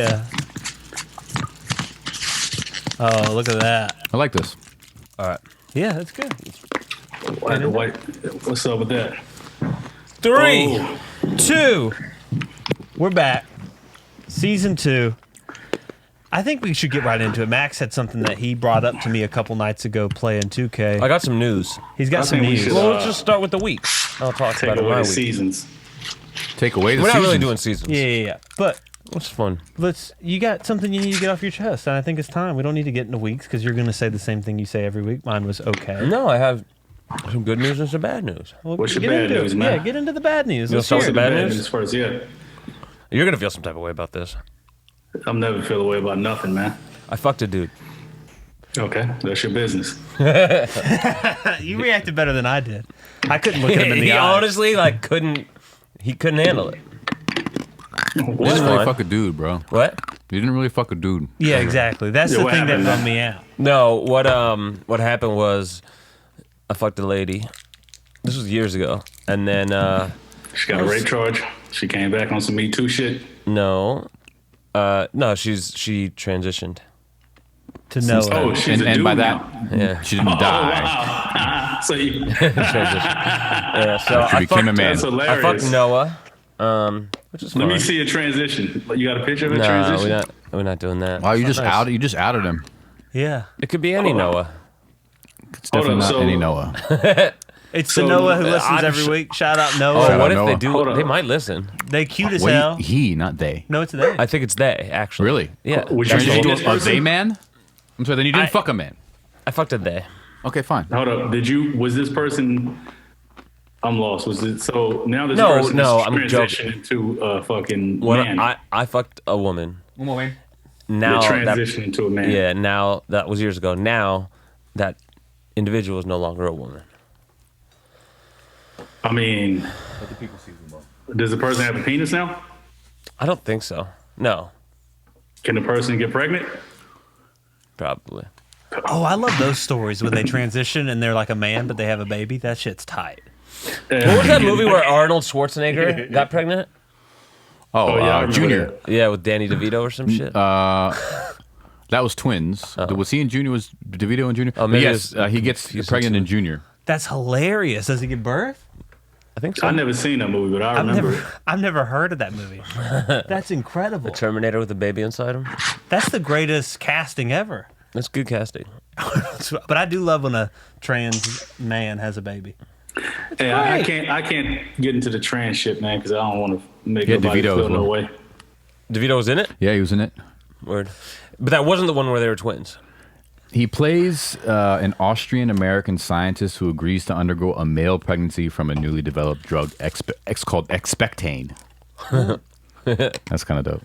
Yeah. Oh, look at that. I like this. All right. Yeah, that's good. What's up with that? 3, 2. We're back. Season 2. I think we should get right into it. Max had something that he brought up to me a couple nights ago playing 2K. I got some news. He's got some news. Well, let's just start with the week. I'll talk about it my week. Seasons. Take away the We're seasons. not really doing seasons. Yeah. But What's fun? you got something you need to get off your chest, and I think it's time. We don't need to get into weeks because you're going to say the same thing you say every week. Mine was okay. No, I have some good news and some bad news. Well, What's your get bad into news, it. man? Yeah, get into the bad news. You'll Let's start hear with it. the bad news? First, yeah. You're going to feel some type of way about this. I'm never feel away about nothing, man. I fucked a dude. Okay, that's your business. You reacted better than I did. I couldn't look at him in the He eye. honestly, couldn't handle it. You didn't really fuck a dude, bro. What? You didn't really fuck a dude. Yeah, exactly. That's the what thing that happened, bummed man? me out. No, what happened was I fucked a lady. This was years ago. And then, She got a rape charge. She came back on some Me Too shit. no, she transitioned. To know it. Oh, she's a And dude by now. that, Yeah. she didn't die. Wow. So you, Yeah, so She became a man. that's I hilarious. fucked Noah, which is fine. Let me see a transition. You got a picture of a No, transition? we're not doing that. Wow, you just outed him. Yeah. It could be any Noah. It's definitely Hold on, not so- any Noah. It's So, the Noah who listens I'm every sh- week. Shout out Oh, Noah. Shout what out if they Noah. Hold do? on. They might listen. They cute as hell. Wait, he, not they. No, it's they. I think it's they, actually. Really? Yeah. Would you That's date the- this A person? they man? I'm sorry, then you didn't fuck a man. I fucked a they. Okay, fine. Hold up. Was this person, I'm lost. Was it, so now this No, person no, is I'm transitioning into a fucking When man. I fucked a woman. One more man. Now They're that, transitioning into a man. yeah, now that was years ago. Now that individual is no longer a woman. I mean, does the person have a penis now? I don't think so. No, Can the person get pregnant? probably. Oh, I love those stories when they transition and they're like a man, but they have a baby. That shit's tight. What was that movie where Arnold Schwarzenegger got pregnant? Oh, yeah, I remember Junior. that. Yeah, with Danny DeVito or some shit. That was twins. Was he in Junior? Was DeVito in Junior? Oh, maybe yes, it was he gets confusing pregnant too. in Junior. That's hilarious. Does he give birth? I think so. I never seen that movie, but I remember it. I've never heard of that movie. That's incredible. Terminator with a baby inside him. That's the greatest casting ever. That's good casting. But I do love when a trans man has a baby. Hey, I can't get into the trans shit, man, because I don't want to make Yeah, nobody DeVito feel as no well. way. DeVito was in it. Yeah, he was in it. Word. But that wasn't the one where they were twins. He plays an Austrian-American scientist who agrees to undergo a male pregnancy from a newly developed drug called Expectane. That's kind of dope.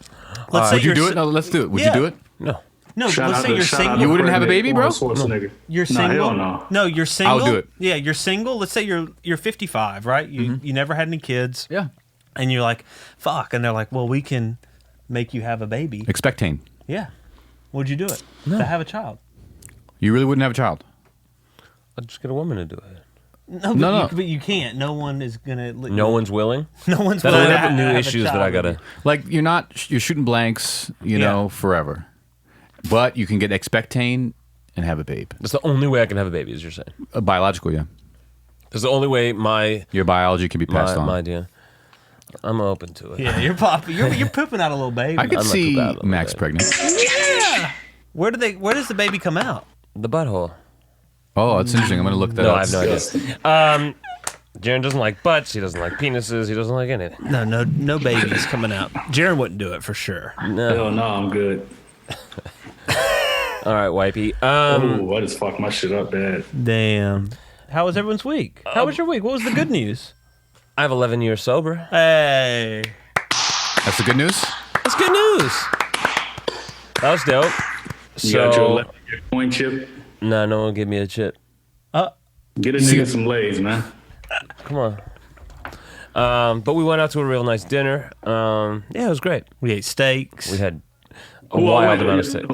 Let's say Would you you're do si- it? No, let's do it. Would Yeah. you do it? No. No, Shout let's out say to- you're shout out single. to You wouldn't have a pregnant baby, bro? Arnold Schwarzenegger. You're Nah, single. hell no. No, you're single. do it. Yeah, you're single. Let's say you're 55, right? You never had any kids, Yeah. and you're like, fuck, and they're like, well, we can make you have a baby. Expectane. Yeah. Would you do it to have a child? You really wouldn't have a child? I'll just get a woman to do it. No, but, No. but you can't. No one is gonna. No one's willing. No one's. That'll willing to open up new have a issues that child I with gotta. you. Like you're shooting blanks, you know, forever. But you can get Expectane and have a babe. That's the only way I can have a baby, as you're saying. Biological, yeah. That's the only way Your biology can be passed on. my idea. I'm open to it. Yeah, you're popping. You're pooping out a little baby. I could I'm not see too bad about Max that. pregnant. Yeah. Where does the baby come out? The butthole. Oh, that's interesting. I'm going to look that No, up. I have no idea. Jaron doesn't like butts. He doesn't like penises. He doesn't like anything. No babies coming out. Jaron wouldn't do it for sure. No. Hell no, I'm good. All right, wifey. Ooh, I just fucked my shit up bad. Damn. How was everyone's week? How was your week? What was the good news? I have 11 years sober. Hey. That's the good news? That's good news. That was dope. You got your So, your coin chip. no one give me a chip. Get a nigga some lays, man. Come on. But we went out to a real nice dinner. Yeah, it was great. We ate steaks. We had a Who all wild went? amount of steak.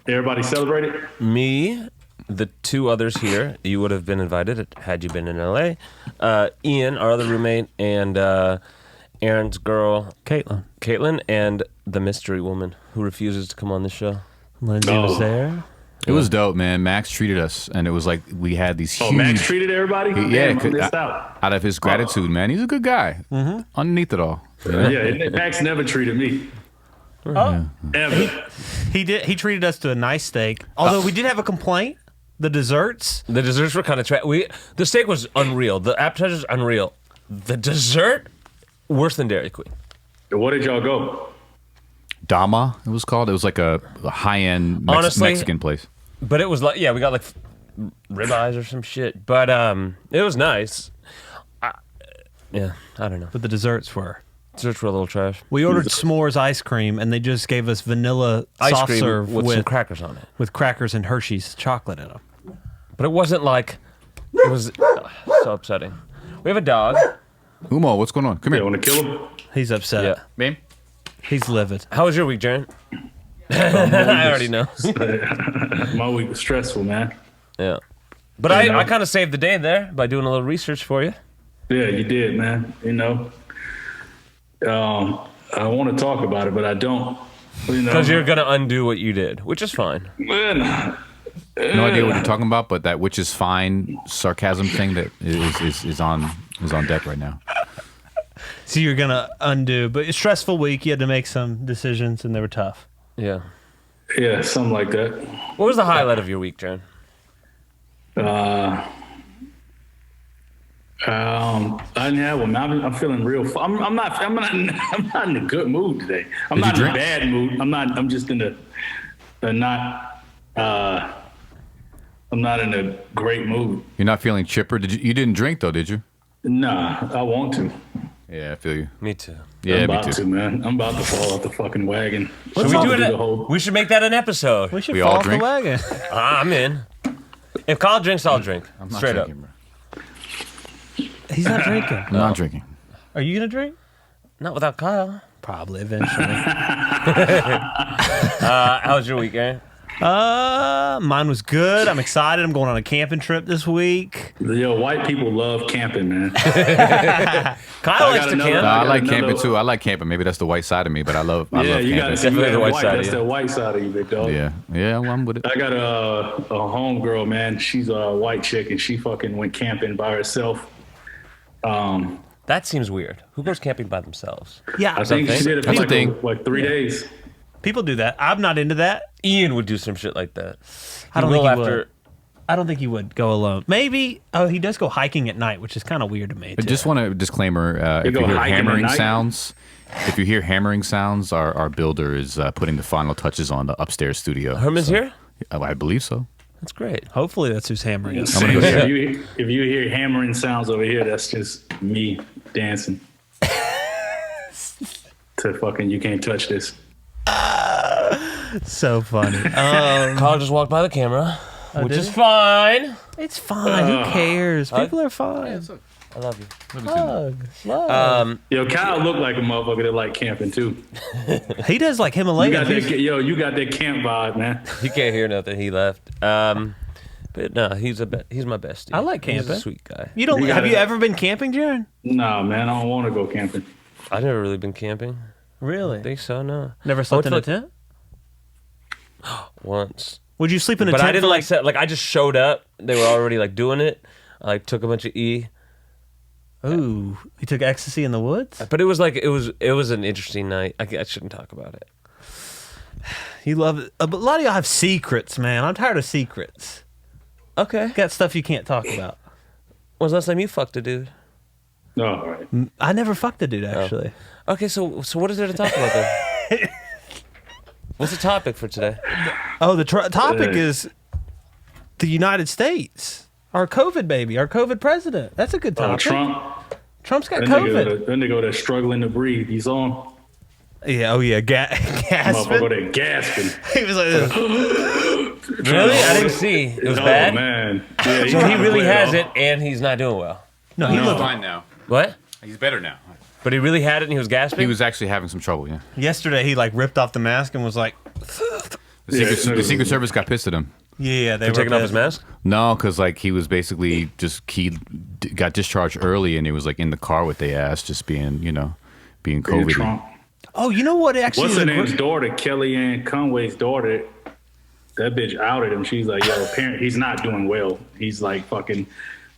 Everybody celebrated? Me, the two others here, you would have been invited had you been in LA. Ian, our other roommate, and Aaron's girl, Caitlin. and the mystery woman who refuses to come on the show. Lindsay was there. It was dope, man. Max treated us, and it was like we had these huge... Oh, Max treated everybody? Yeah, Damn, I missed out. out of his gratitude, man. He's a good guy. Underneath it all. You know? Yeah, Max never treated me. Oh, Ever. he did. He treated us to a nice steak. Although we did have a complaint. The desserts. The desserts were kind of the steak was unreal. The appetizers unreal. The dessert worse than Dairy Queen. What did y'all go? Dama, it was called. It was like a high-end Honestly, Mexican place. But it was like, yeah, we got like ribeyes or some shit. But it was nice. I don't know. But the desserts were. Desserts were a little trash. We ordered s'mores ice cream, and they just gave us vanilla Ice soft cream serve with some crackers on it. with crackers and Hershey's chocolate in them. But it wasn't like, it was so upsetting. We have a dog. Humo, what's going on? Come You here. want to kill him? He's upset. Yeah. Man. He's livid. How was your week, Jarren? I already know. My week was stressful, man. Yeah. But I kind of saved the day there by doing a little research for you. Yeah, you did, man. You know, I want to talk about it, but I don't. You know, Because you're going to undo what you did, which is fine. Man, No idea what you're talking about, but that which is fine sarcasm thing that is on deck right now. So you're gonna undo, but it's a stressful week. You had to make some decisions, and they were tough. Yeah. yeah, something like that. What was the highlight of your week, Jarren? I didn't have one. I'm feeling real. I'm not in a good mood today. I'm not in a bad mood. I'm just in I'm not in a great mood. You're not feeling chipper? You didn't drink though, did you? Nah, I want to. Yeah, I feel you. Me too. Yeah, I'm me about too. to, man. I'm about to fall off the fucking wagon. Should we do it? We should make that an episode. We should We fall all off drink? the wagon. I'm in. If Kyle drinks, I'll drink. I'm not Straight drinking, up. bro. He's not drinking. I'm not drinking. Are you gonna drink? Not without Kyle. Probably eventually. How was your week, Aaron? Mine was good. I'm excited. I'm going on a camping trip this week. Yo, white people love camping, man. Kyle likes to another- camp. No, I got like another- camping too. I like camping. Maybe that's the white side of me, but I love Yeah, you got camping. Definitely the white white. side of That's you. the white side of you, big dog. Yeah, well, I'm with it. I got a homegirl, man. She's a white chick, and she fucking went camping by herself. That seems weird. Who goes camping by themselves? Yeah, I think she did it for That's a like, thing. like 3 days. people do that. I'm not into that. Ian would do some shit like that. I don't He think will he would. I don't think he would go alone. Maybe. Oh, he does go hiking at night, which is kind of weird to me. I Too. just want a disclaimer: if go you hear hiking at hammering night? sounds, our builder is putting the final touches on the upstairs studio. Herman's here? I believe so. That's great. Hopefully that's who's hammering us. gonna go If check. you hear hammering sounds over here, that's just me dancing. To fucking, you can't touch this. So funny. Kyle just walked by the camera, which did is he? fine. It's fine. Who cares? People are fine. I love you. Hug. Love. Yo, Kyle looked like a motherfucker that like camping too. He does like You Himalayan. got that, you got that camp vibe, man. You can't hear nothing. He left. But no, he's my bestie. I like He's camping. a sweet guy. You don't You have gotta- you ever been camping, Jarren? Nah, man, I don't want to go camping. I've never really been camping. Really? I think so. No. Never slept I in went a to, tent? once. Would you sleep in a But tent? I didn't for, like set. Like I just showed up. They were already like doing it. I like took a bunch of E. Ooh, you took ecstasy in the woods? But it was like it was an interesting night. I shouldn't talk about it. You love it. But a lot of y'all have secrets, man. I'm tired of secrets. Okay. Got stuff you can't talk about. When was the last time you fucked a dude? No, all right. I never fucked a dude, actually. Okay, so what is there to talk about then? What's the topic for today? Oh, the topic is the United States. Our COVID baby, our COVID president. That's a good topic. Trump. Trump's got That COVID. nigga that's struggling to breathe. He's on. Yeah, oh yeah, gasping. Motherfucker there gasping. He was like this. Really? I didn't see. It was Oh, bad. man. Yeah, So he really has it. it, and he's not doing well. No, he looked. fine now. What? He's better now. But he really had it, and he was gasping. He was actually having some trouble. Yeah. Yesterday, he like ripped off the mask and was like, The Secret Service got pissed at him. "Yeah, they for were taking off his pissed. mask. No, because like he was basically got discharged early, and he was like in the car with their ass, just being being Being COVID. Trump. Oh, you know what? Actually, What's is her a name's great- daughter? Kellyanne Conway's daughter. That bitch outed him. She's like, yo, apparently he's not doing well. He's like fucking.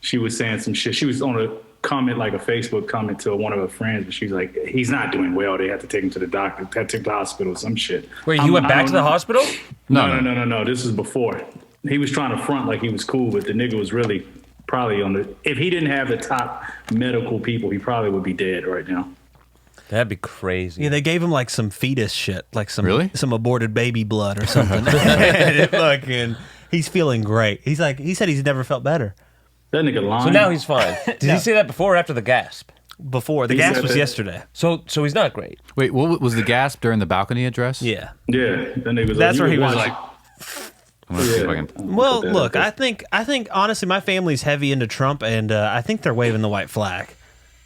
She was saying some shit. She was on a comment, like a Facebook comment to one of her friends, but she's like, he's not doing well. They had to take him to the doctor. Had to take him to the hospital. Some shit. Wait, he went back to the hospital? No. This is before. He was trying to front like he was cool, but the nigga was really probably on the. If he didn't have the top medical people, he probably would be dead right now. That'd be crazy. Yeah, they gave him like some fetus shit, like some aborted baby blood or something. And fucking, he's feeling great. He said he's never felt better. That nigga lying. So now he's fine. Did he say that before or after the gasp? Before the He gas said was that- yesterday. So he's not great. Wait, what was the gasp during the balcony address? Yeah. Yeah, that nigga was. That's where he was like. I'm gonna see if I can- Well, Put that look, up there. I think honestly, my family's heavy into Trump, and I think they're waving the white flag.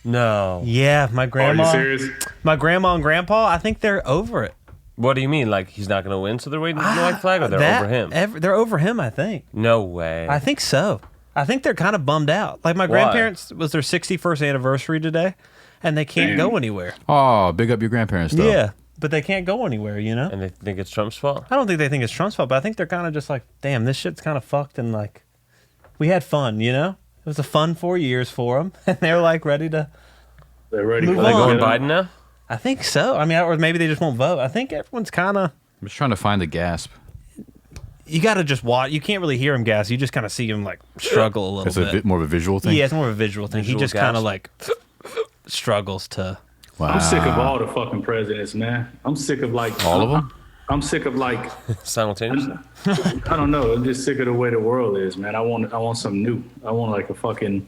No. Yeah, my Are you grandma, serious? my grandma and grandpa, I think they're over it. What do you mean? Like he's not going to win, so they're waiting for the white flag, or they're That- over him? They're over him, I think. No way. I think so. I think they're kind of bummed out. Like my grandparents was their 61st anniversary today, and they can't go anywhere. Oh, big up your grandparents, though. Yeah, but they can't go anywhere, you know? And they think it's Trump's fault? I don't think they think it's Trump's fault, but I think they're kind of just like, damn, this shit's kind of fucked, and like, we had fun, you know? It was a fun 4 years for them, and they're like ready to. They're ready. Move for Are they on. going Biden now? I think so. I mean, or maybe they just won't vote. I think everyone's kind of. I'm just trying to find the gasp. You got to just watch. You can't really hear him gas. You just kind of see him like struggle a little It's bit. more of a visual thing. Yeah, it's more of a visual thing. Visual He just gasp. kind of like struggles to. Wow. I'm sick of all the fucking presidents, man. I'm sick of like All of them? I'm sick of like Simultaneously? I don't know. I'm just sick of the way the world is, man. I want something new. I want like a fucking.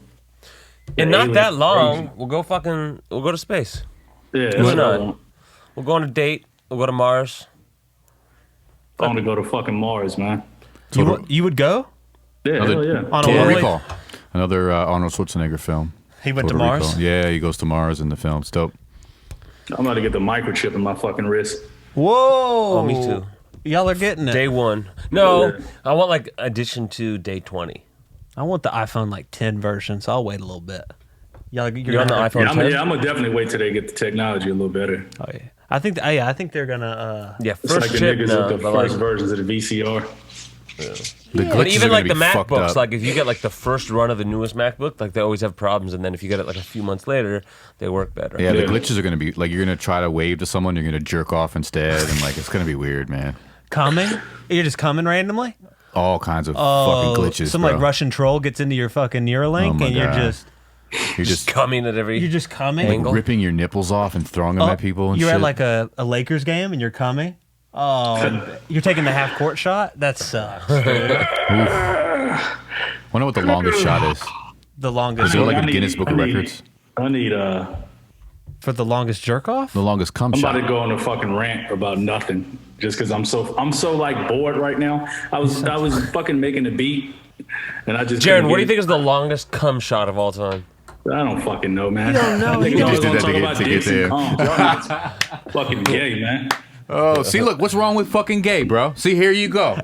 And not alien that long, crazy. we'll go to space. Yeah, that's Why what I not? want. We'll go on a date. We'll go to Mars. I want to go to fucking Mars, man. You would go Yeah, hell Another- yeah. on a Total lonely- Recall. Another Arnold Schwarzenegger film. He went to Total Mars. Recall. Yeah, he goes to Mars in the film. It's dope. I'm about to get the microchip in my fucking wrist. Whoa! Oh, me too. Y'all are getting it. Day 1. No, Yeah. I want like addition to day 20. I want the iPhone like 10 version, so I'll wait a little bit. You're You're on the gonna- iPhone Yeah, 10? I'm gonna definitely wait till they get the technology a little better. Oh yeah. I think. I think they're gonna. Yeah, It's first like the chip, niggas no, with the but first like, versions of the VCR. The glitches but even are like gonna the be fucked MacBooks, up. like if you get like the first run of the newest MacBook, like they always have problems, and then if you get it like a few months later, they work better. Yeah, the Yeah. glitches are going to be like you're going to try to wave to someone, you're going to jerk off instead, and like it's going to be weird, man. Coming? You're just coming randomly? All kinds of fucking glitches. Some bro. like Russian troll gets into your fucking Neuralink, Oh my and you're God. You're just Coming at every. coming. Angle. ripping your nipples off and throwing them Oh, at people. And you're shit. at like a Lakers game, and you're coming. Oh, and you're taking the half court shot. That sucks. Wonder what the longest shot is. The longest Is there like I a need- Guinness Book of I need- Records? I need for the longest jerk off. The longest cum I'm shot. about to go on a fucking rant about nothing, just because I'm so like bored right now. I was fucking making a beat, and I just Jared, couldn't what do you get think is the longest cum shot of all time? it. I don't fucking know, man. You don't know. I think You y'all just did gonna that talk to get- about to get dicks and there. cums. Y'all niggas fucking gay, man. Oh, see, look, what's wrong with fucking gay, bro? See, here you go.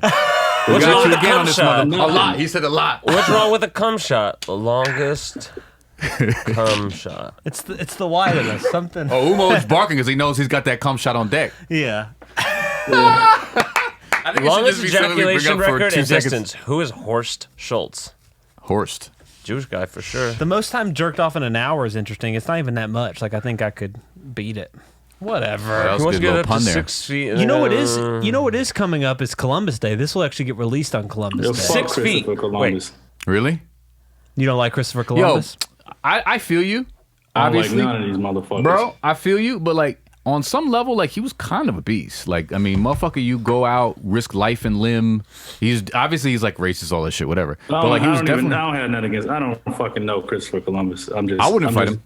We What's wrong got you with again cum on this shot? mother. A lot. He said a lot. What's wrong with a cum shot? The longest cum shot. It's the widest. Something. Oh, Humo is barking because he knows he's got that cum shot on deck. Yeah. I think Longest ejaculation record and distance. Who is Horst Schultz? Horst. Jewish guy for sure. The most time jerked off in an hour is interesting. It's not even that much. Like I think I could beat it. Whatever. That was Who a wants good to get little up to pun there. 6 feet? You know what is? You know what is coming up is Columbus Day. This will actually get released on Columbus Yo, Day. fuck 6 feet. Christopher Columbus. Really? You don't like Christopher Columbus? I feel you. I don't like Obviously, none of these motherfuckers. bro, I feel you. But like on some level, like he was kind of a beast. Like I mean, motherfucker, you go out, risk life and limb. He's like racist, all that shit, whatever. But like he was definitely. I don't have nothing against. I don't fucking know Christopher Columbus. I wouldn't fight him.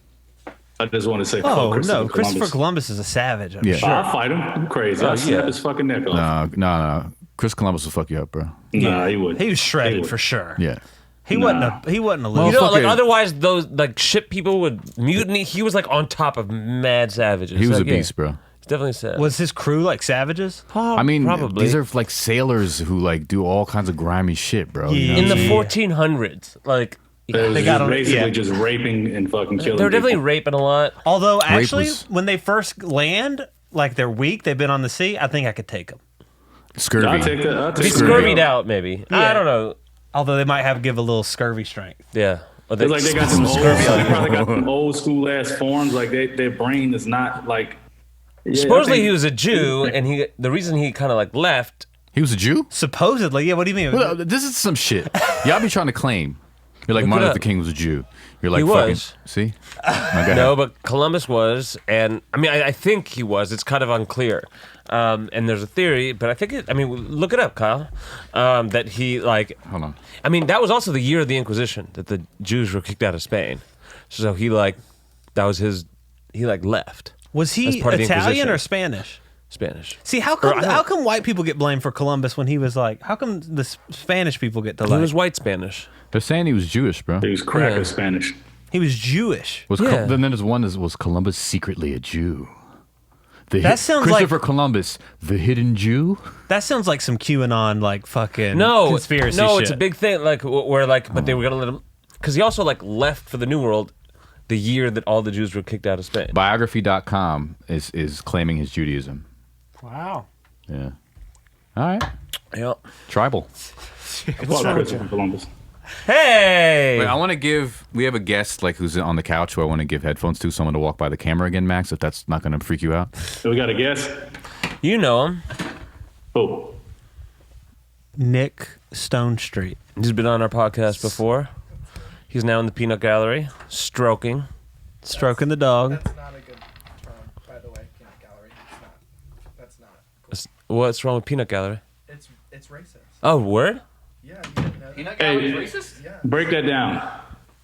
I just want to say, Oh fuck Christopher no, Christopher Columbus is a savage. I'm Yeah. sure. I'll fight him. I'm crazy. I'll snap his fucking neck off. No. Chris Columbus will fuck you up, bro. Nah, he would. He was shredded would. for sure. Yeah. He wasn't a You know, Motherfucker. like otherwise those like shit people would mutiny. He was like on top of mad savages. He was Like, a beast, bro. He's definitely sad. Was his crew like savages? I mean, probably these are like sailors who like do all kinds of grimy shit, bro. You know Yeah. in what the I'm saying? 1400s. Like They got got on- basically yeah. just raping and fucking killing. They're definitely people. raping a lot. Although actually, was- when they first land, like they're weak, they've been on the sea. I think I could take them. Scurvy. I'll take that. I'll take He that. scurvied out, maybe. I Yeah. don't know. Although they might have give a little scurvy strength. Yeah. Or It's like they got some old, scurvy on they you. probably got some old school ass forms. Like their brain is not like. Yeah, Supposedly I think- he was a Jew, and the reason he kind of like left. He was a Jew? Supposedly, yeah. What do you mean? Well, this is some shit. Y'all be trying to claim. You're like, Look it Martin up. Luther King was a Jew. You're like, He fucking. was. See? Okay. No, but Columbus was, and I mean, I think he was. It's kind of unclear, and there's a theory, but I think it. I mean, look it up, Kyle. That he like. Hold on. I mean, that was also the year of the Inquisition that the Jews were kicked out of Spain. So he like, that was his. He like left Was As he part of the Italian Inquisition. or Spanish? Spanish. See, how Or come I don't- how come white people get blamed for Columbus when he was like? How come the Spanish people get to He like? was white Spanish. They're saying he was Jewish, bro. He was cracker Yeah. Spanish. He was Jewish. Yeah. Then there's one that was Columbus secretly a Jew. That sounds like- Christopher Columbus, the hidden Jew. That sounds like some QAnon like fucking No, conspiracy no, shit. it's a big thing. Like where like, but they were gonna let him because he also like left for the New World the year that all the Jews were kicked out of Spain. Biography.com is claiming his Judaism. Wow. Yeah. All right. Yep. Tribal. What's wrong with Columbus? Hey. Wait, I want to give. We have a guest like who's on the couch who I want to give headphones to. Someone to walk by the camera again, Max. If that's not going to freak you out. So we got a guess. You know him. Oh, Nick Stone Street. He's been on our podcast before. He's now in the peanut gallery, stroking. Stroking the dog. That's not a good term, by the way. Peanut gallery. It's not. That's not. What's wrong with peanut gallery? It's racist. Oh, word? Yeah, you didn't know that. Peanut Hey. racist? Yeah. break that down.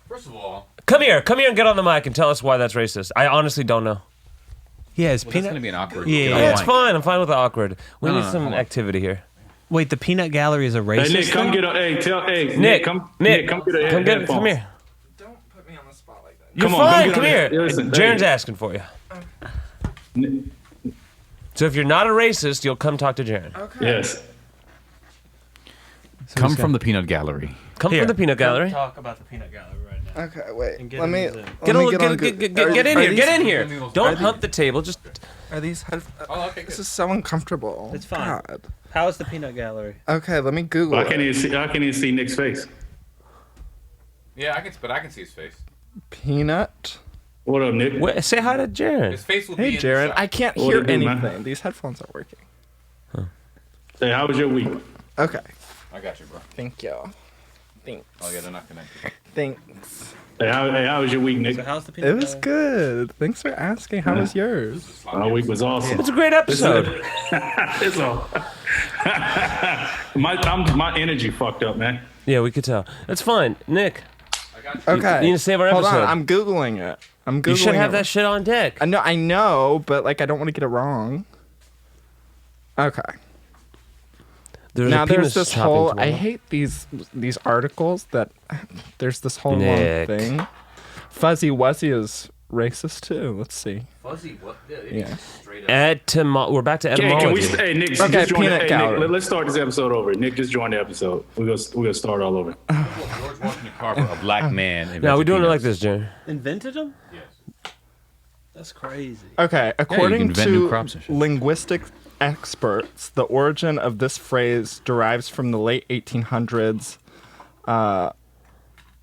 First of all, Come here and get on the mic and tell us why that's racist. I honestly don't know. Yeah, is that's peanut. going to be an awkward. Yeah, get yeah, on Yeah, the it's mic. fine. I'm fine with the awkward. We No, need no, some hold on. activity here. Wait, the peanut gallery is a racist. Hey Nick, come thing? get a. Hey, tell. Hey Nick, come Nick, come get a come headphones. here. Don't put me on the spot like that. You're Come on, fine. get Come on here. it. Listen, Jaren's hey. asking for you. Nick, So if you're not a racist, you'll come talk to Jaren. Okay. yes. Come from the peanut gallery. Come Here, from the peanut gallery. Talk about the peanut gallery right now. Okay, wait. And get Let him me his- let Get, me a, get on good. get in are here. these- Get in here. Don't are hump the table. Just Are these head? Oh, okay, This is so uncomfortable. It's fine. God. How is the peanut gallery? Okay, let me Google I it. can't even see. I can't even see Nick's face. Yeah, I can see his face. Peanut. What up, Nick? wait, say hi to Jaren. face will Hey, Jared. I can't What hear it do, man? anything. These headphones aren't working. Hey, how was your week? Okay. I got you, bro. Thank you. Thanks. Oh yeah, they're not connected. Thanks. Hey, how was your week, Nick? So how's the peanut It was good. Thanks for asking. How was yours? My week was awesome. It's a great episode. It's all. my energy fucked up, man. Yeah, we could tell. That's fine. Nick, Okay. you need to save our Hold episode. on. I'm Googling it. I'm Googling you should have it. that shit on deck. I know, but like I don't want to get it wrong. Okay. There's Now a there's penis this chopping whole. tool. I hate these articles that. There's this whole Nick. long thing. Fuzzy Wuzzy is racist too. Let's see. Fuzzy, what? Yeah. Straight up. We're back to Okay, etymology. hey Nick, Okay, just join. peanut Hey, gallery. Nick, let's start this episode over. Nick, just join the episode. We're gonna start all over. George Washington Carver, a black man. No, we're doing it like this, Jaren. Invented them? Yes. That's crazy. Okay, according invent new to crops and shit. linguistic experts, the origin of this phrase derives from the late 1800s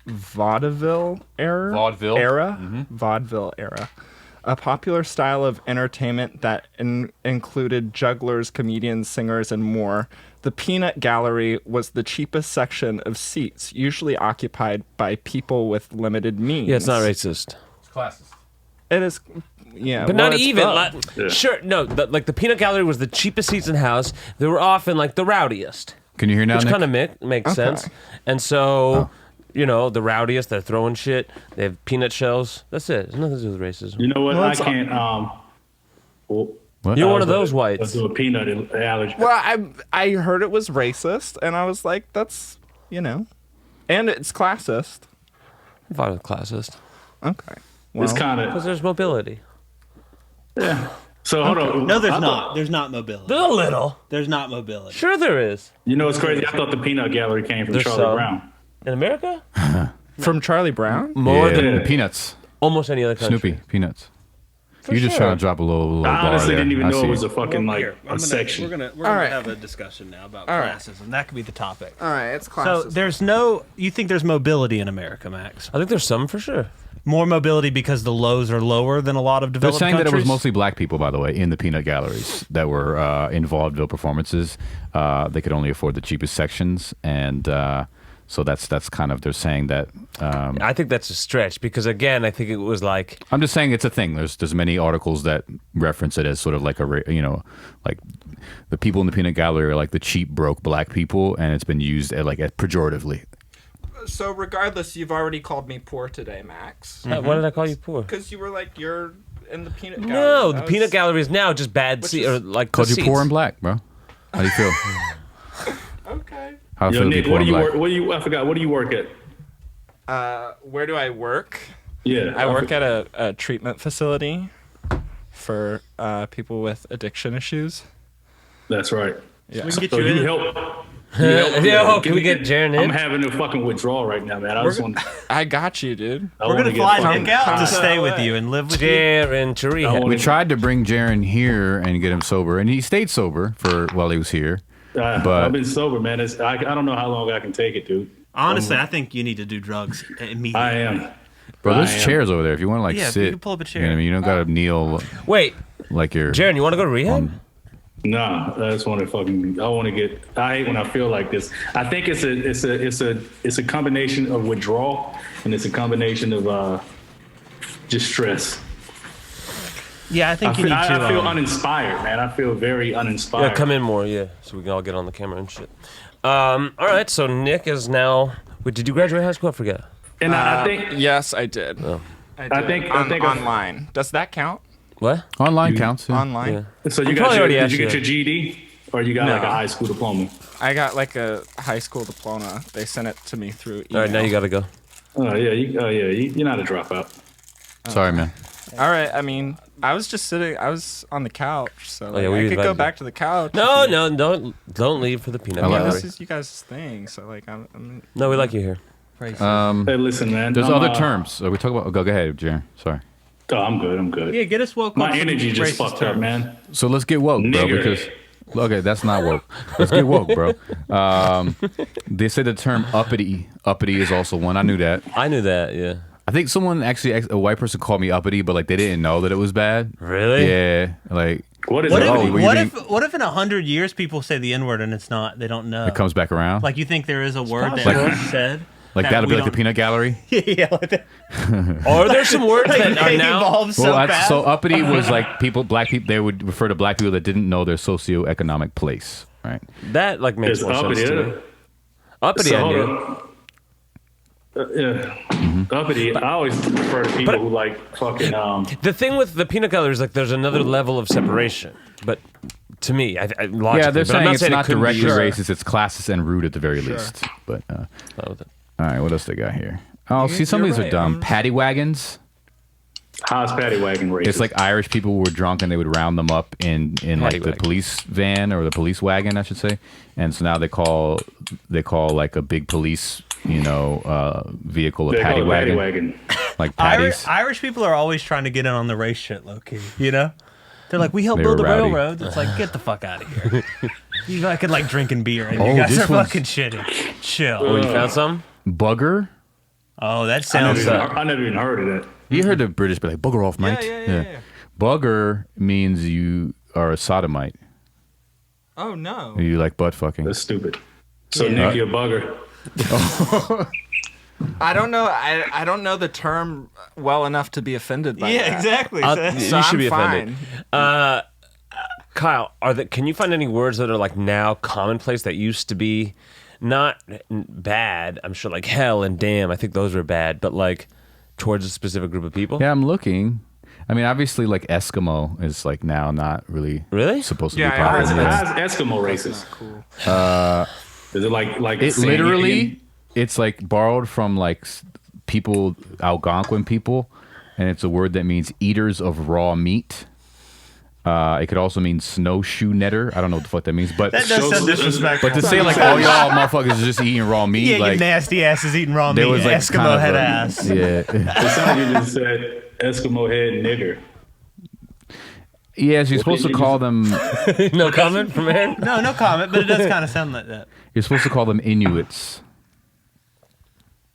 vaudeville era. Vaudeville? Era. Vaudeville era. A popular style of entertainment that included jugglers, comedians, singers, and more. The peanut gallery was the cheapest section of seats, usually occupied by people with limited means. Yeah, it's not racist. It's classist. It is, yeah, But well, not it's even. both. Yeah. Sure, no. Like the peanut gallery was the cheapest seats in the house. They were often like the rowdiest, Can you hear now, which Nick? kind of makes Okay. sense. And so, you know, the rowdiest, they're throwing shit. They have peanut shells. That's it. It's nothing to do with racism. You know what? Well, I it's- can't. Well, What? You're I one was of those Let's whites. do a peanut allergy. Well, I heard it was racist, and I was like, that's, and it's classist. I'm fine with classist Okay. Well, It's kind because of. there's mobility. So hold on. No, there's I not. thought- There's not mobility. There's a little. There's not mobility. Sure, there is. You know, it's crazy. I thought the peanut gallery came from There's Charlie some. Brown. In America? From Charlie Brown? More Yeah, than Peanuts. almost any other country. Snoopy, Peanuts. You're just trying to drop a little I bar honestly there. didn't even I know see. it was a fucking like Here, a section. We're gonna right. have a discussion now about All right. classism. That could be the topic. All right, it's So classism. there's no. You think there's mobility in America, Max? I think there's some for sure. More mobility because the lows are lower than a lot of They're developed saying that it was countries? mostly black people, by the way, in the peanut galleries that were in vaudeville performances. They could only afford the cheapest sections, and so that's kind of they're saying that. I think that's a stretch because again, I think it was like I'm just saying it's a thing. There's many articles that reference it as sort of like like the people in the peanut gallery are like the cheap broke black people, and it's been used pejoratively. So regardless, you've already called me poor today, Max. why did I call you poor? Because you were like, you're in the peanut gallery. No, the That peanut was- gallery is now just bad Which seats is- or like Called the you poor seats. and black, bro. How do you feel? Okay. How do Yo, you feel to be Nick, poor what do and you black? work? What do you? I forgot. What do you work at? Where do I work? Yeah, I work at a treatment facility for people with addiction issues. That's right. Yeah. We can get So you you in. help. Yo, can we get Jarren in? I'm having a fucking withdrawal right now, man. I just want. I got you, dude. We're gonna fly Nick out to stay with you and live with you. Jarren to rehab. We tried to bring Jarren here and get him sober, and he stayed sober while he was here. But- I've been sober, man. I don't know how long I can take it, dude. Honestly, I think you need to do drugs immediately. I am. Bro, I there's am. chairs over there if you want to Yeah, sit. you can pull up a chair. You know what I mean? You don't gotta kneel Wait, like you're. Jarren, you want to go to rehab? Nah, I just want to fucking. I want to get. I hate when I feel like this. I think it's a combination of withdrawal and it's a combination of just stress. Yeah, I think you need to. I feel uninspired, man. I feel very uninspired. Yeah, come in more, yeah, so we can all get on the camera and shit. All right, so Nick is now. Wait, did you graduate high school? I forget. And I think Yes, I did. Oh. I think online. Does that count? What? Online counts. Yeah. Online. Yeah. so. You I'm got probably your, already did asked you get you. your GED or you got No. like a high school diploma? I got like a high school diploma. They sent it to me through email. All right, now you got to go. Oh yeah, you're not a dropout. Sorry, man. All right. I mean, I was just sitting. I was on the couch, so yeah, like, we I could invited go you. back to the couch. No, if you- no, don't leave for the peanut I like gallery. This is you guys' thing. So like, I'm No, we like you here. Hey, listen, man. There's I'm, other terms. We talk about. Go ahead, Jarren. Sorry. Oh, I'm good. I'm good. Yeah, get us woke up. My some energy just racist fucked up, terms. man. So let's get woke, bro. Nigger. Because okay, that's not woke. Let's get woke, bro. They say the term uppity. Uppity is also one. I knew that. I knew that, yeah. I think someone actually, a white person called me uppity, but like they didn't know that it was bad. Really? Yeah. Like What is What it? if, Oh, what do you what mean? if what if in 100 years people say the N word and it's not? They don't know. it comes back around. Like you think there is a word that possible. was said? Like that that'll we be like the don't- peanut gallery. Yeah, like that. Are there some words Like, that are they now? evolved so Well, fast. so uppity was like black people. They would refer to black people that didn't know their socioeconomic place, right? That like makes It's more sense uppity. to me. Uppity, So, I hold knew. on. Uppity. I always refer to people who like fucking. The thing with the peanut gallery is like there's another level of separation, but to me, logically, Yeah, they're but I'm saying not it's saying not it couldn't be directly used. racist. It's classist and rude at the very least. But Not with it. all right, what else they got here? Oh, see, some of you're these are right. dumb. Paddy wagons. How's paddy wagon racist? It's like Irish people who were drunk and they would round them up in like the wagon. police van or the police wagon, I should say. And so now they call like a big police, vehicle a They call paddy it wagon, wagon. like paddies. Irish people are always trying to get in on the race shit, low key. You know, they're like, we helped They build were the rowdy. railroads. It's like, get the fuck out of here. You fucking like drinking beer, and Oh, you guys this are one's- fucking shitty. Chill. Oh, you found some? Bugger. Oh, that I sounds. I never even heard of that. You heard the British be like, bugger off, mate. yeah. Bugger means you are a sodomite. Oh no. You like butt fucking. That's stupid. So Nick, you're a bugger. I don't know. I don't know the term well enough to be offended by Yeah, that. exactly. You So should I'm be offended. fine. Kyle, can you find any words that are like now commonplace that used to be not bad? I'm sure like hell and damn. I think those were bad, but like towards a specific group of people. Yeah, I'm looking. I mean, obviously, like Eskimo is like now not really supposed to Yeah, be I heard popular. that. How's Eskimo racist? Cool. Is it like It saying literally, Indian? it's like borrowed from like people, Algonquin people, and it's a word that means eaters of raw meat. It could also mean snowshoe netter. I don't know what the fuck that means, but That does sound disrespectful. but to say like all y'all motherfuckers is just eating raw meat, Yeah, like you nasty asses eating raw meat. there was like Eskimo kind of head a- ass. Yeah, It sounded like you just said Eskimo head nigger. yeah. So you're supposed to call them. No comment from Aaron? No comment, but it does kind of sound like that. You're supposed to call them Inuits.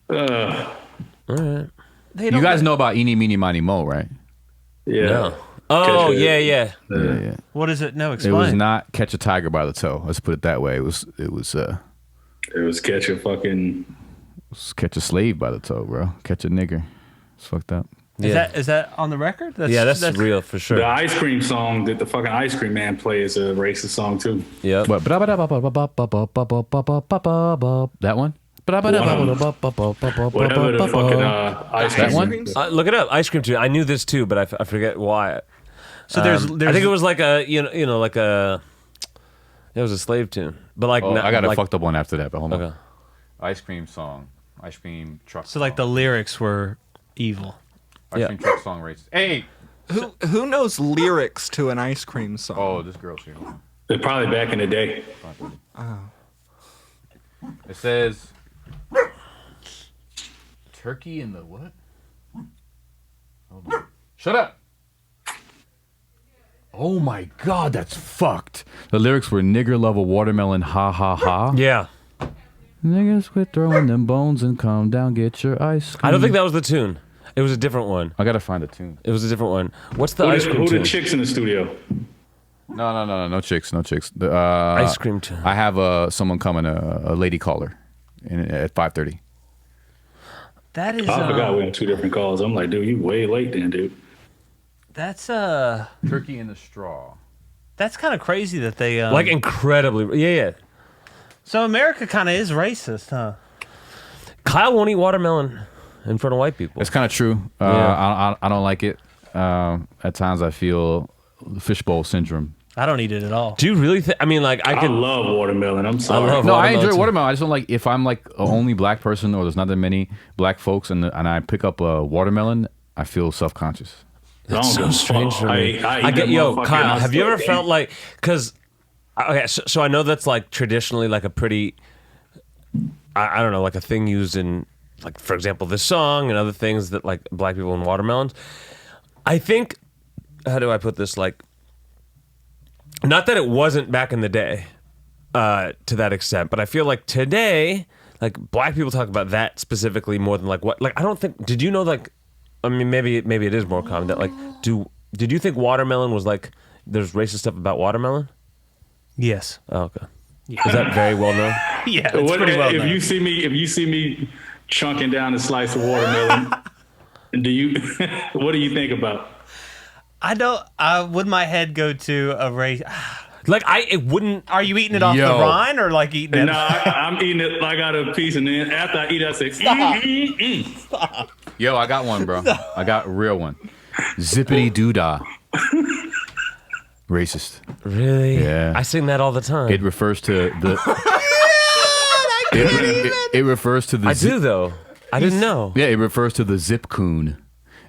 They You don't guys know about Eeny, Meeny, Miny, Mo, right? Yeah. No. Oh, Catch yeah. Yeah, yeah. What is it? No, It explain. was not catch a tiger by the toe. Let's put it that way. It was It was catch a fucking. catch a slave by the toe, bro. Catch a nigger. It's fucked up. Is that on the record? That's real for sure. The ice cream song that the fucking ice cream man plays is a racist song too. Yep. What? That one? Whatever the fucking ice cream. That one? is. Look it up. Ice cream too. I knew this too, but I forget why. So there's I think it was like a like a. It was a slave tune, but like Oh, not, I got a like, fucked up one after that, but hold on. Okay. Ice cream song. Ice cream truck. so like the lyrics were evil. ice cream truck song racist. Hey! Who knows lyrics to an ice cream song? Oh, this girl's here. They're probably back in the day. It says turkey in the what? Hold on. Shut up. Oh my god, that's fucked. The lyrics were nigger love a watermelon, ha ha ha. Yeah. Niggas quit throwing them bones and calm down, get your ice cream. I don't think that was the tune. It was a different one. I gotta find a tune. It was a different one. What's the Who ice the, cream who tune? the chicks in the studio? No chicks. The, Ice cream tune. I have someone coming, a lady caller, at 5:30. That is. I forgot we had two different calls. I'm like, dude, you way late then, dude. That's Turkey in the straw. that's kind of crazy that they Like incredibly. Yeah. So America kind of is racist, huh? Kyle won't eat watermelon in front of white people. It's kind of true. Yeah. I don't like it. At times I feel fishbowl syndrome. I don't eat it at all. Do you really think? I mean, like I I could. love watermelon. I'm sorry. love- No, I Watermelon enjoy too. watermelon. I just don't like if I'm like a only black person or there's not that many black folks and I pick up a watermelon, I feel self-conscious. That's so strange for me. I get eat that motherfucker Kyle. and I Have you still ever felt like because? Okay, so I know that's like traditionally like a pretty. I don't know, like a thing used in like, for example, this song and other things that like black people and watermelons. I think. How do I put this? Like, not that it wasn't back in the day, to that extent, but I feel like today, like black people talk about that specifically more than like what. Like, I don't think. Did you know like? I mean, maybe it is more common that like. Did you think watermelon was like? There's racist stuff about watermelon. Yes. Oh, okay. Is that very well known? Yeah, it's pretty well if known. you see me chunking down a slice of watermelon, do you? What do you think about? I don't. Would my head go to a race? Like it wouldn't. Are you eating it off Yo. the rind or like eating it? No, I'm eating it like out of a piece, and then after I eat it, I say, Yo, I got one, bro. I got a real one. Zippity doodah. Racist. Really? Yeah. I sing that all the time. It refers to the. It refers to the. I do though. I didn't know. Yeah, it refers to the Zip Coon.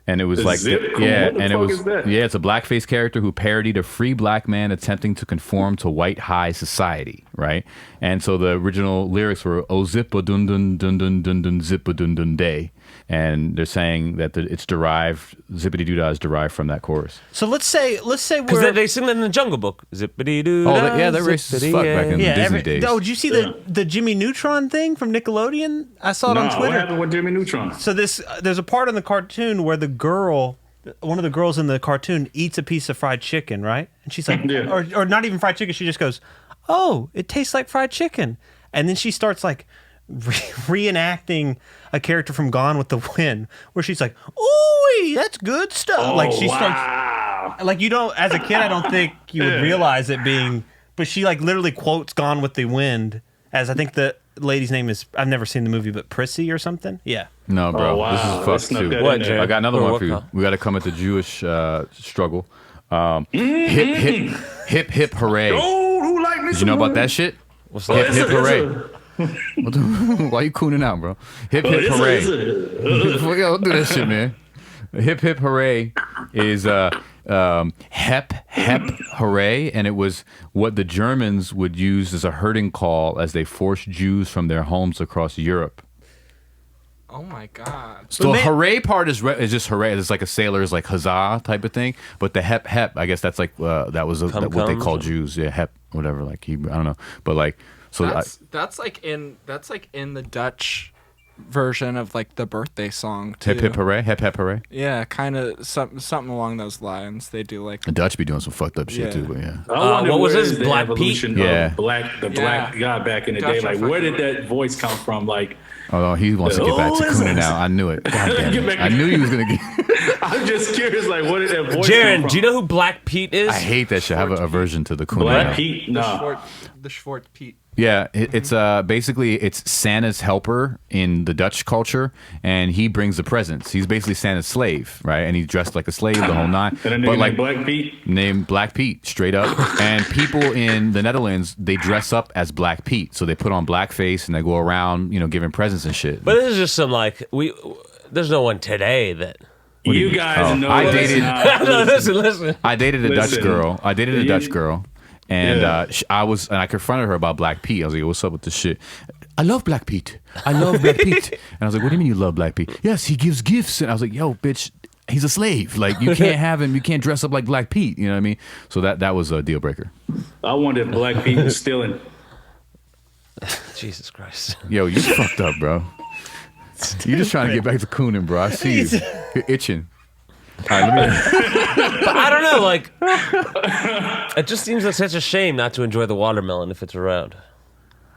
And it was The like, Zip Coon? yeah, What the and it fuck was, is that? yeah, it's a blackface character who parodied a free black man attempting to conform to white high society, right? And so the original lyrics were, "Oh zippa dun dun dun dun dun dun zippa dun dun day," and they're saying that it's derived, zippity doodah is derived from that chorus. So let's say Because we're they sing that in the Jungle Book. Zippity doo. Oh, yeah, they're racist as fuck back in Disney days. Oh, did you see the Jimmy Neutron thing from Nickelodeon? I saw it "No, on what Twitter. happened with Jimmy Neutron?" So there's a part in the cartoon where one of the girls in the cartoon eats a piece of fried chicken, right? And she's like, Yeah. or not even fried chicken. She just goes, "Oh, it tastes like fried chicken," and then she starts like reenacting a character from Gone with the Wind, where she's like, "Ooh, that's good stuff." Like she starts, like you don't, as a kid, I don't think you would realize it being, but she like literally quotes Gone with the Wind as I think the lady's name is. I've never seen the movie, but Prissy or something. Yeah. No, bro, Oh, wow. this They is fucked snuck too. that in What, there. Jay? I got another Or one what for you. kind? We got to come at the Jewish struggle. Hip hip hooray! Oh, who like me? Did you know about that shit? What's Hip that? hip hooray! What the- Why you cooning out, bro? Hip hip hooray! Don't do that shit, man. Hip hip hooray is hep hooray, and it was what the Germans would use as a herding call as they forced Jews from their homes across Europe. Oh my god. So the hooray part is just hooray. It's like a sailor's like huzzah type of thing. But the hep, I guess that's like that was what they call Jews. Yeah, hep, whatever. Like Hebrew, I don't know. But like, so that's like in the Dutch version of like the birthday song too. hip hip hooray, hep hooray. Yeah, kind of something along those lines. They do like The Dutch be doing some fucked up shit Yeah. too. But yeah, I wonder what was where this, is the Black Pete? evolution Yeah. of black guy back in the Dutch day. Like, are where did fucking that voice come from? Like, oh, he wants to get back to Oh, is Kuna it? now. I knew it. God damn Get it. back- I knew he was gonna get. I'm just curious. Like, where did that voice come Jarren, from? do you know who Black Pete is? I hate that shit. I have a aversion to the Kuna. Black now. Pete? No. the Schwartz Pete. Yeah, it's basically it's Santa's helper in the Dutch culture, and he brings the presents. He's basically Santa's slave, right? And he's dressed like a slave the whole nine. And a nigga named Black Pete? named Black Pete, straight up. And people in the Netherlands, they dress up as Black Pete, so they put on blackface and they go around, giving presents and shit. But this is just some there's no one today that. You guys know I this dated- now. No, listen. I dated a Dutch Listen. girl. And Yeah. I confronted her about Black Pete. I was like, "What's up with this shit?" I love Black Pete. I love Black Pete. And I was like, "What do you mean you love Black Pete?" Yes, he gives gifts. And I was like, "Yo, bitch, he's a slave. Like you can't have him. You can't dress up like Black Pete. You know what I mean?" So that was a deal breaker. I wonder if Black Pete was stealing. Jesus Christ. Yo, you fucked up, bro. You're just trying to get back to cooning, bro. I see you. You're itching. All right, let me. But I don't know, like, it just seems like such a shame not to enjoy the watermelon if it's around.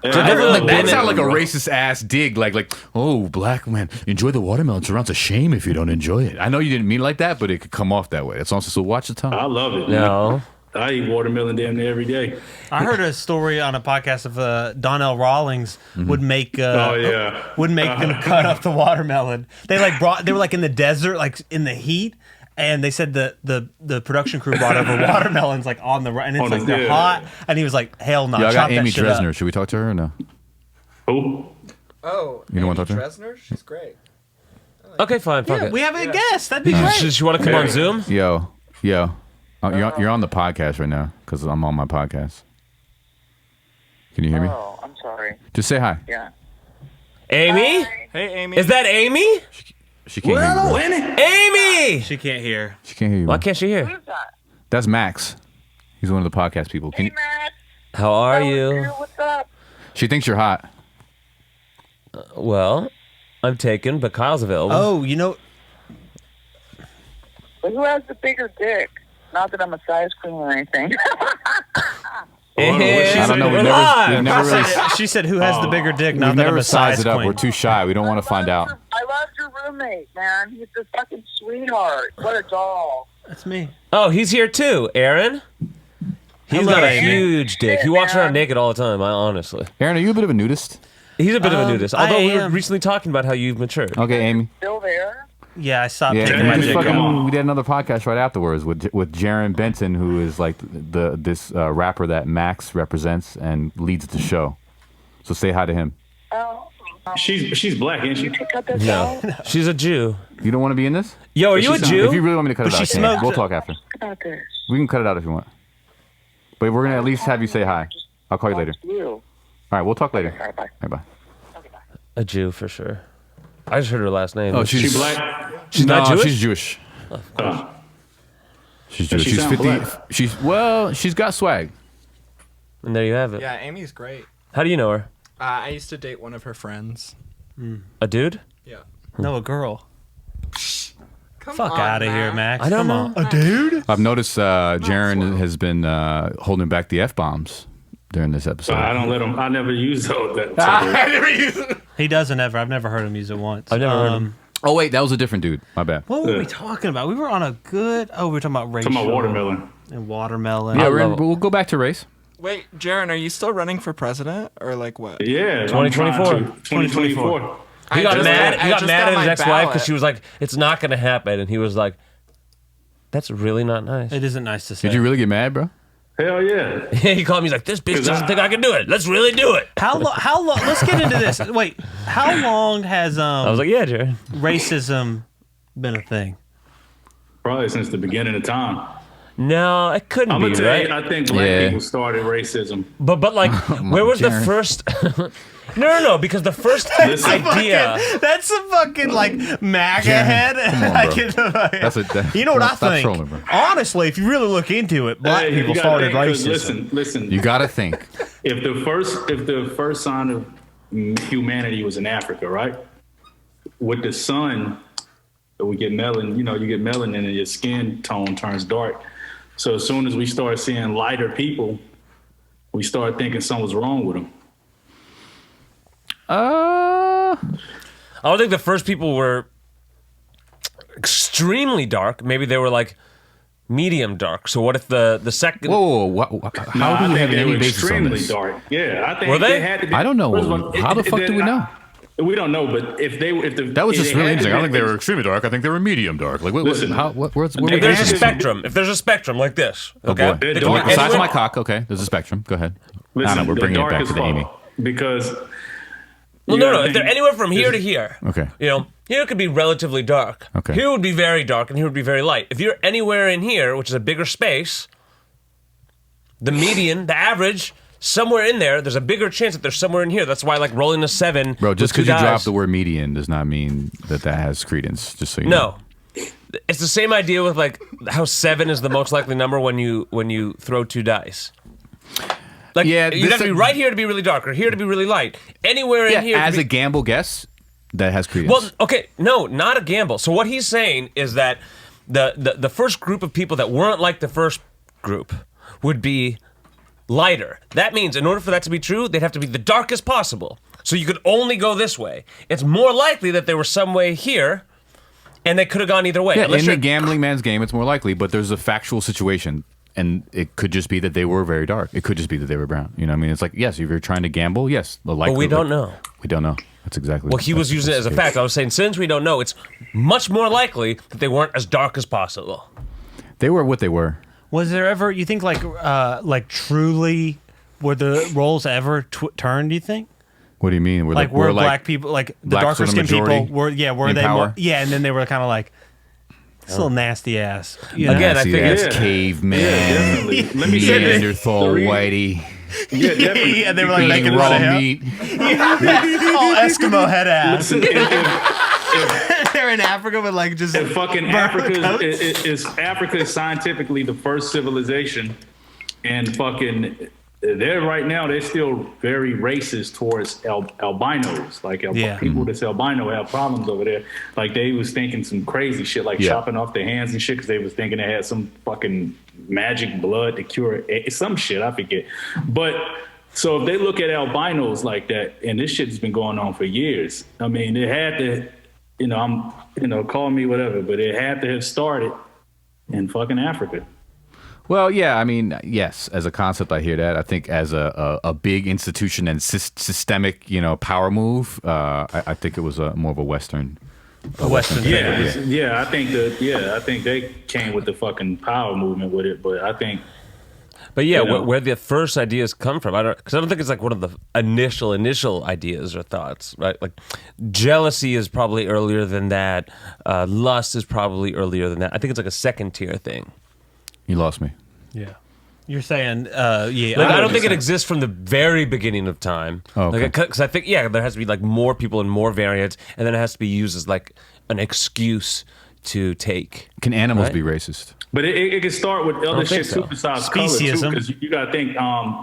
Yeah, That sounds like a racist ass dig. Like, oh, black man, enjoy the watermelon. It's around. It's a shame if you don't enjoy it. I know you didn't mean it like that, but it could come off that way. It's also so watch the tongue. I love it. No. I eat watermelon damn near every day. I heard a story on a podcast of Donnell Rawlings would make would make them cut up the watermelon. They were like in the desert, like in the heat, and they said the production crew brought over watermelons like on the and it's like they're hot, and he was like, hell no. Yo, I got chop that Amy shit up. Dresner. Should we talk to her or no? Who? Oh, You don't want to talk to her? Dresner? She's great. Okay, fine. Fuck Yeah, it. we have a guest. That'd be great. Does she want to come on Zoom? Yo. You're on the podcast right now because I'm on my podcast. Can you hear me? Oh, I'm sorry. Just say hi. Yeah. Amy? Hey, Amy. Is that Amy? She can't hear you. Bro. Amy! She can't hear. She can't hear you. Why Bro. can't she hear? Who's that? That's Max. He's one of the podcast people. Can Hey, you, Matt. How are How you? What's up? she thinks you're hot. Well, I'm taken, but Kyle's available. Oh, you know, But who has the bigger dick? Not that I'm a size queen or anything. And I don't know. we're We've live. never really. she said, "Who has the bigger dick?" Not We've that I'm never a size sized it up. queen. We're too shy. We don't want to find out. I loved your roommate, man. He's a fucking sweetheart. What a doll. That's me. Oh, he's here too, Aaron. He's Hello, got a Aaron. huge dick. He walks around naked all the time, honestly. Aaron, are you a bit of a nudist? He's a bit of a nudist. I Although we were am. recently talking about how you've matured. Okay, Amy. Still there? Yeah, I stopped Yeah, taking we my just dick fucking- out. we did another podcast right afterwards with Jarren Benton, who is like this rapper that Max represents and leads the show. So say hi to him. Oh. She's black, ain't she? Pick up that No, doll? she's a Jew. You don't want to be in this? Yo, are you a She's not- Jew? If you really want me to cut it But out, I she can. smoked We'll it. talk after. About this. We can cut it out if you want. But we're gonna at least have you say hi. I'll call you later. You. All right, we'll talk later. All right, bye. All right, bye. Okay, bye. A Jew for sure. I just heard her last name. Oh, She black? She's not Jewish? She's Jewish. She's Jewish. she She's sound 50. black. She's got swag. And there you have it. Yeah, Amy's great. How do you know her? I used to date one of her friends. A dude? Yeah. No, a girl. Come Fuck on, out of here, Max. I don't Come know. on. A dude? I've noticed Jarren has been holding back the F-bombs during this episode. I don't let him. I never use that. He doesn't ever. I've never heard him use it once. I've never heard him. Oh, wait, that was a different dude. My bad. What were Yeah. we talking about? We were on a good. Oh, we were talking about racial. Talking about watermelon. And watermelon. Yeah, love it. we'll go back to race. Wait, Jarren, are you still running for president or like what? Yeah. 2024. 2024. He got mad. I He got just mad got at my his ex-wife ballot. because she was like, "It's not going to happen," and he was like, "That's really not nice." It isn't nice to say. Did you really get mad, bro? Hell yeah. He called me. He's like, "This bitch doesn't think I can do it. Let's really do it." How long? How long? Let's get into this. Wait, how long has I was like, "Yeah, Jared." racism been a thing? Probably since the beginning of time. No, it couldn't I'm be, gonna tell right? you, I think black Yeah. people started racism. But like, where was the Jarren. first? No, because the first idea. That's a fucking like MAGA Jarren, head. come on, Like, bro. you know what I Stop think? trolling, bro. Honestly, if you really look into it, black Hey, people you gotta started think, 'cause racism. Listen. You gotta think. If the first sign of humanity was in Africa, right? With the sun, we get melanin. You get melanin, and your skin tone turns dark. So as soon as we start seeing lighter people, we start thinking something was wrong with them. I don't think the first people were extremely dark. Maybe they were like medium dark. So what if the second? Whoa. How do we have any basis on extremely this? dark. Yeah, I think Were they? had to be. I don't know. First of all, How the fuck do we know? We don't know, but if That was just really interesting. I don't think they were extremely dark. I think they were medium dark. Like, Listen, where's If there's a spectrum, if there's a spectrum like this, okay, boy. It The can be dark- The size of anywhere- my cock. Okay, there's a spectrum. Go ahead. Listen, I know, we're the bringing it dark back as to the fuck, Amy. because Well, you no. gotta If they're think- anywhere from here to here, Okay. Here could be relatively dark. Okay. Here would be very dark, and here would be very light. If you're anywhere in here, which is a bigger space, the median, the average, somewhere in there, there's a bigger chance that there's somewhere in here. That's why, like, rolling a 7. Bro, just with two because you drop dice- the word median does not mean that has credence. Just so you know. No. It's the same idea with like how 7 is the most likely number when you throw 2 dice. Like Yeah, you this- have to be right here to be really dark or here to be really light. Anywhere in here. as could a be- gamble guess, that has credence. well, okay, no, not a gamble. So what he's saying is that the first group of people that weren't like the first group would be lighter. That means in order for that to be true, they'd have to be the darkest possible. So you could only go this way. It's more likely that they were some way here, and they could have gone either way. yeah, Unless in the you're- gambling man's game, it's more likely, but there's a factual situation. And it could just be that they were very dark. It could just be that they were brown. You know what I mean? It's like, yes, if you're trying to gamble, yes. The likelihood, But we don't know. We don't know. That's exactly Well, he was using it as a fact. I was saying, since we don't know, it's much more likely that they weren't as dark as possible. They were what they were. Was there ever? You think like truly were the roles ever turned? Do you think? What do you mean? Like were black people like the blacks darker were the skinned people majority were in they power? more, and then they were kind of like this little nasty ass. You know? Again, I think it's Yeah. caveman, definitely. Let me say this. Neanderthal, The re- whitey, Yeah, definitely. Yeah, they were like eating making fun raw of him. meat. all Eskimo head ass. Listen, if They're in Africa with like just fucking Africa is scientifically the first civilization, and fucking they're right now they're still very racist towards albinos. Like Yeah. people that's albino have problems over there. Like they was thinking some crazy shit, like Yeah. chopping off their hands and shit, because they was thinking they had some fucking magic blood to cure some shit. I forget, but. So if they look at albinos like that, and this shit's been going on for years, I mean, it had to, call me whatever, but it had to have started in fucking Africa. Well, yeah, I mean, yes, as a concept, I hear that. I think as a big institution and systemic, power move, I think it was more of a Western. Western thing. I think they came with the fucking power movement with it, but I think. But yeah, You know? where the first ideas come from, because I don't think it's like one of the initial ideas or thoughts, right? Like jealousy is probably earlier than that. Lust is probably earlier than that. I think it's like a second tier thing. You lost me. Yeah. You're saying, Like, I don't think it exists from the very beginning of time. Oh, okay. Because I think, there has to be like more people and more variants, and then it has to be used as like an excuse to take. Can animals Right. be racist? But it can start with other think shit so. too, besides color too, Speciesism. because you got to think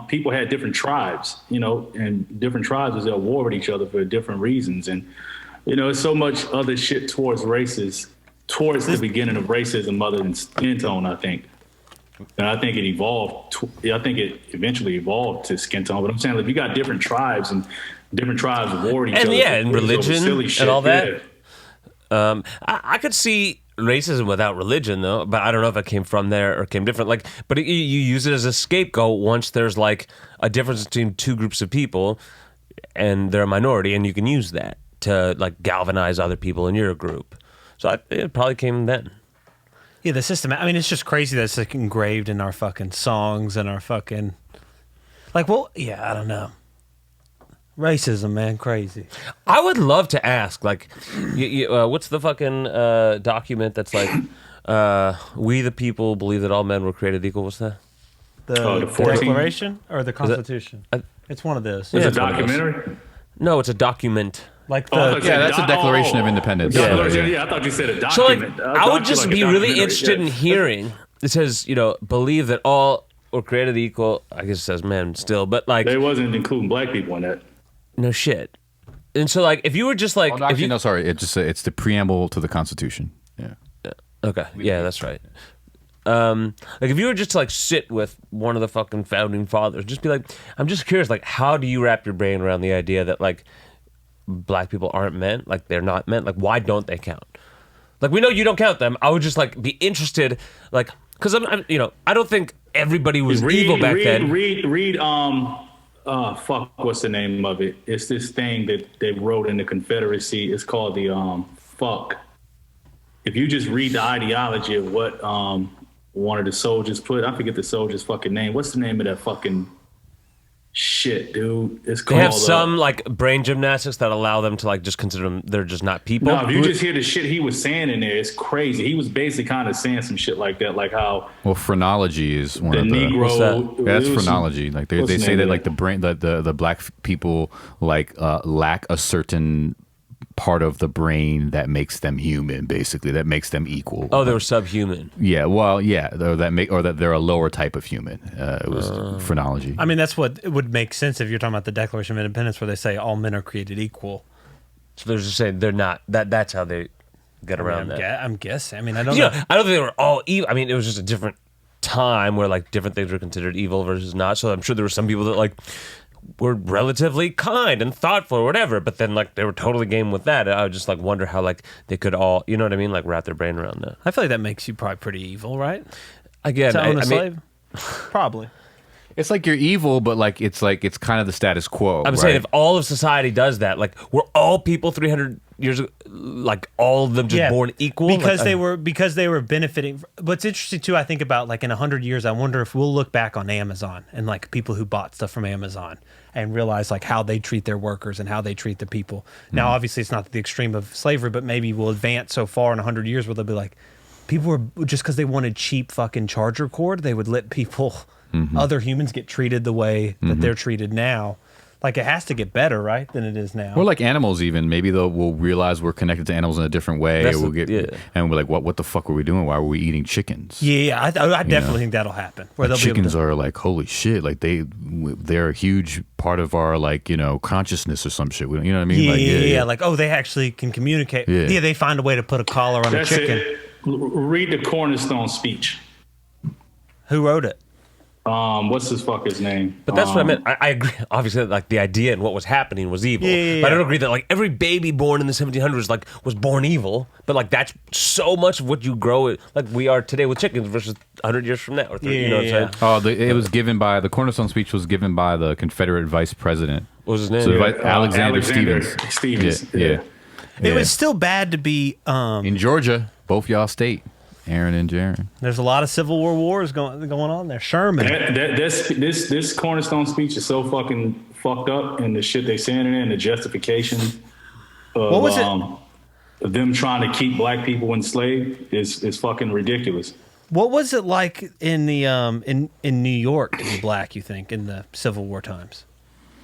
people had different tribes, and different tribes was at war with each other for different reasons, and there's so much other shit towards the beginning of racism other than skin tone, I think. And I think it evolved. I think it eventually evolved to skin tone. But I'm saying, if you got different tribes and different tribes war with each And other, yeah, and over religion silly and shit, all that. yeah. I could see racism without religion, though, but I don't know if it came from there or came different. Like, but you use it as a scapegoat once there's like a difference between two groups of people, and they're a minority, and you can use that to like galvanize other people in your group. So it probably came then. yeah, the system. I mean, it's just crazy that it's like engraved in our fucking songs and our fucking like. Well, yeah, I don't know. Racism, man, crazy. I would love to ask, like, what's the fucking document that's like, We the people believe that all men were created equal. What's that? The, the 14th? Declaration or the Constitution? It's one of those. It's a it's one of those. documentary. No, it's a document. Like Oh, I the thought you Yeah, said that's a Declaration of Independence. Declaration, Yeah. I thought you said a So like, document. I would just be really interested in hearing. It says, believe that all were created equal. I guess it says men still, but like, They wasn't including black people in that. no shit. And so like, if you were just like, Oh, no, if actually, you, no, sorry. It's the preamble to the Constitution. Yeah. okay, yeah, that's right. Like if you were just to like sit with one of the fucking founding fathers, just be like, I'm just curious, like, how do you wrap your brain around the idea that like black people aren't men, like they're not men, like why don't they count? Like we know you don't count them. I would just like be interested, like, because I'm I don't think everybody was evil back then. Read, fuck, what's the name of it? It's this thing that they wrote in the Confederacy. It's called the, fuck. If you just read the ideology of what one of the soldiers put, I forget the soldier's fucking name. What's the name of that fucking shit, dude? It's They called. have some like brain gymnastics that allow them to like just consider them they're just not people. No, if you just hear the shit he was saying in there, it's crazy. He was basically kind of saying some shit like that, like how Well, phrenology is one the of the. Negro. that? Yeah, that's it was some- phrenology. Like they what's the say name that of like the brain, the black people like lack a certain part of the brain that makes them human, basically that makes them equal. Oh, they were subhuman. Yeah, well, yeah, or that they're a lower type of human. It was phrenology. I mean, that's what it would make sense if you're talking about the Declaration of Independence, where they say all men are created equal. So they're just saying they're not. That's how they get around that. I'm guessing. I mean, I don't You know. know, I don't think they were all evil. I mean, it was just a different time where like different things were considered evil versus not. So I'm sure there were some people that like were relatively kind and thoughtful or whatever, but then like they were totally game with that. I would just like wonder how like they could all, you know what I mean, like wrap their brain around that. I feel like that makes you probably pretty evil, right? Again, To own a I slave? mean, Probably. It's like you're evil, but like it's kind of the status quo. I'm right? saying if all of society does that, like we're all people 300 years ago, like all of them just born equal because like, they were benefiting. What's interesting too, I think about like in 100 years, I wonder if we'll look back on Amazon and like people who bought stuff from Amazon and realize like how they treat their workers and how they treat the people. Now, obviously, it's not the extreme of slavery, but maybe we'll advance so far in 100 years where they'll be like, people were just because they wanted cheap fucking charger cord, they would let people, other humans, get treated the way that they're treated now. Like it has to get better, right, than it is now. Or like animals, even maybe we'll realize we're connected to animals in a different way, That's or we'll the- get yeah. and we're like, what the fuck were we doing? Why were we eating chickens? Yeah, I definitely think that'll happen. Where Like they'll be able chickens to, are like holy shit, like they're a huge part of our like consciousness or some shit. You know what I mean? yeah, Like, like oh, they actually can communicate. Yeah. Yeah, they find a way to put a collar on That's a chicken. it. Read the Cornerstone speech. Who wrote it? What's his fucker's name? But that's what I meant. I agree. Obviously, like the idea and what was happening was evil. Yeah. But I don't agree that like every baby born in the 1700s like was born evil. But like that's so much of what you grow it like we are today with chickens versus 100 years from now. Or 30, you know what I'm saying? oh, it was given by the Cornerstone speech was given by the Confederate Vice President. What was his name? So Yeah. Alexander Stevens. Stevens. Yeah. It was still bad to be. In Georgia, both y'all state, Aaron and Jarren. There's a lot of Civil War wars going on there. Sherman. This Cornerstone speech is so fucking fucked up, and the shit they saying in it, and the justification of What was it? of them trying to keep black people enslaved is fucking ridiculous. What was it like in the in New York to be black? You think in the Civil War times?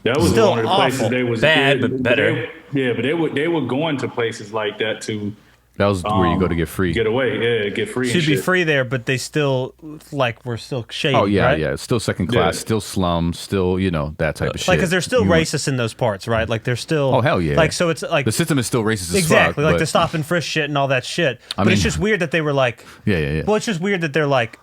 That was Still one of the awful. places they was Bad, but better. But they were going to places like that to That was where you go to get free. get away, get free. and Should be shit. free there, but they still like we're still shady. Oh yeah, right? yeah. It's still second class, Yeah. still slums, still that type of shit. Like, because they're still You want- racist in those parts, right? Like, they're still. Oh, hell yeah. Like, so it's like The system is still racist as exactly fuck. like but- the stop and frisk shit and all that shit. But it's mean- just weird that they were like. Yeah. Well, it's just weird that they're like.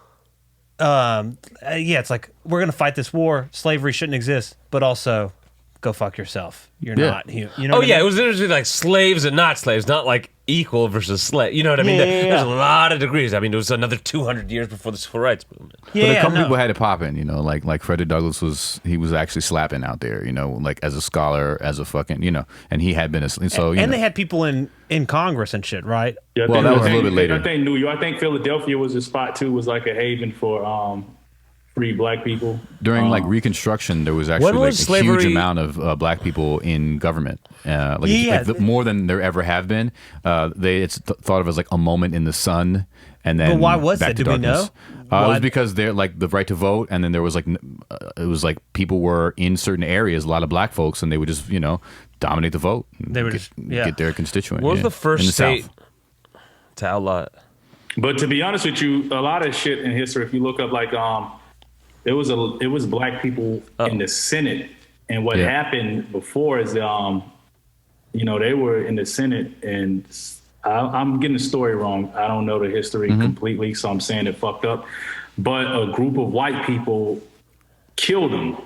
Yeah, it's like we're gonna fight this war. Slavery shouldn't exist, but also go fuck yourself. You're Yeah. not human. You know? Oh what I yeah, mean? it was interesting like slaves and not slaves, not like equal versus slave. You know what I mean? Yeah, There's a yeah. lot of degrees. I mean, it was another 200 years before the civil rights movement. Yeah, But a couple no. people had it popping, like Frederick Douglass was actually slapping out there, like as a scholar, as a fucking, and he had been a, so, and they had people in Congress and shit, right? Yeah, I Well, think- that was I a little think- bit later. I think New York. I think Philadelphia was a spot too. Was like a haven for free black people. during like Reconstruction, there was actually When like was a slavery- huge amount of black people in government, Yeah. more than there ever have been. It's thought of as like a moment in the sun, and then But why was back that? to Do we darkness. know? It Why- was because they're like the right to vote, and then there was like it was like people were in certain areas, a lot of black folks, and they would just dominate the vote. They would get their constituent. What was the first in the state South. to outlaw it? But to be honest with you, a lot of shit in history, if you look up like it was black people in the Senate, and what Yeah. happened before is they were in the Senate, and I'm getting the story wrong. I don't know the history completely, so I'm saying it fucked up. But a group of white people killed them.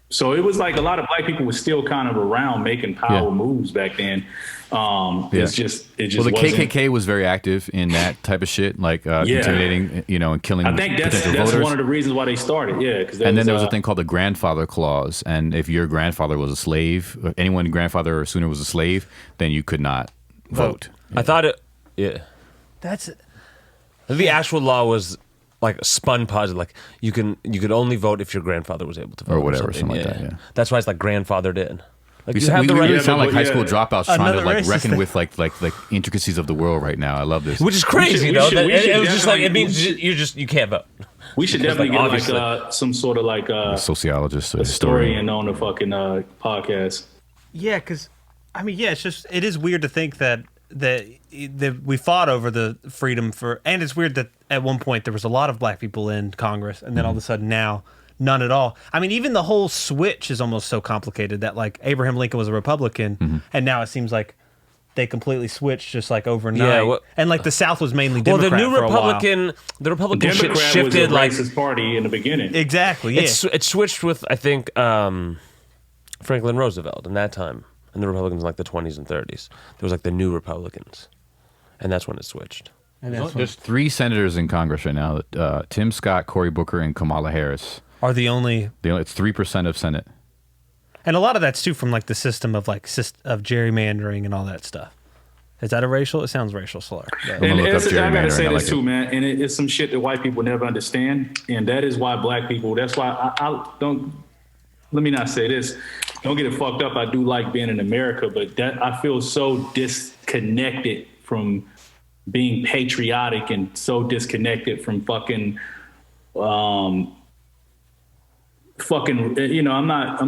So it was like a lot of black people were still kind of around making power moves back then. It just Well, the wasn't. KKK was very active in that type of shit, like intimidating, and killing. I think that's potential voters. one of the reasons why they started. Yeah, because And then there was a thing called the grandfather clause, and if your grandfather was a slave, or anyone grandfather or sooner was a slave, then you could not vote. I thought it. Yeah, That's the actual law was like spun positive. Like you could only vote if your grandfather was able to vote Or whatever, something like that, yeah. That's why it's like grandfathered in. Like We, you have we the right, really sound like high school yeah. dropouts trying to Another like racist reckon thing. with like intricacies of the world right now. I love this. which is crazy we though. should- that we it, should it was just like it definitely- means you can't vote. we should Because, definitely like, get like some sort of like a sociologist, a historian on the fucking podcast. yeah, because I mean, yeah, it is weird to think that we fought over the freedom for, and it's weird that at one point there was a lot of black people in Congress, and then all of a sudden now none at all. I mean, even the whole switch is almost so complicated that like Abraham Lincoln was a Republican, and now it seems like they completely switched just like overnight. Yeah, and like the South was mainly Well, Democrat the new for a while. Republican shit Democrat shifted was a like racist party in the beginning. Exactly. Yeah. it switched with I think Franklin Roosevelt in that time, and the Republicans in like the 20s and 30s. There was like the new Republicans, and that's when it switched. And that's when- There's 3 senators in Congress right now: Tim Scott, Cory Booker, and Kamala Harris. are the only, It's 3% of Senate. and a lot of that's too from like the system of like of gerrymandering and all that stuff. Is that a racial? It sounds racial slur. but- gonna And look up I gotta gerrymandering. say I this like too, it. man. And it's some shit that white people never understand, and that is why black people. That's why I don't. Let me not say this. Don't get it fucked up. I do like being in America, but that I feel so disconnected from being patriotic and so disconnected from fucking. I'm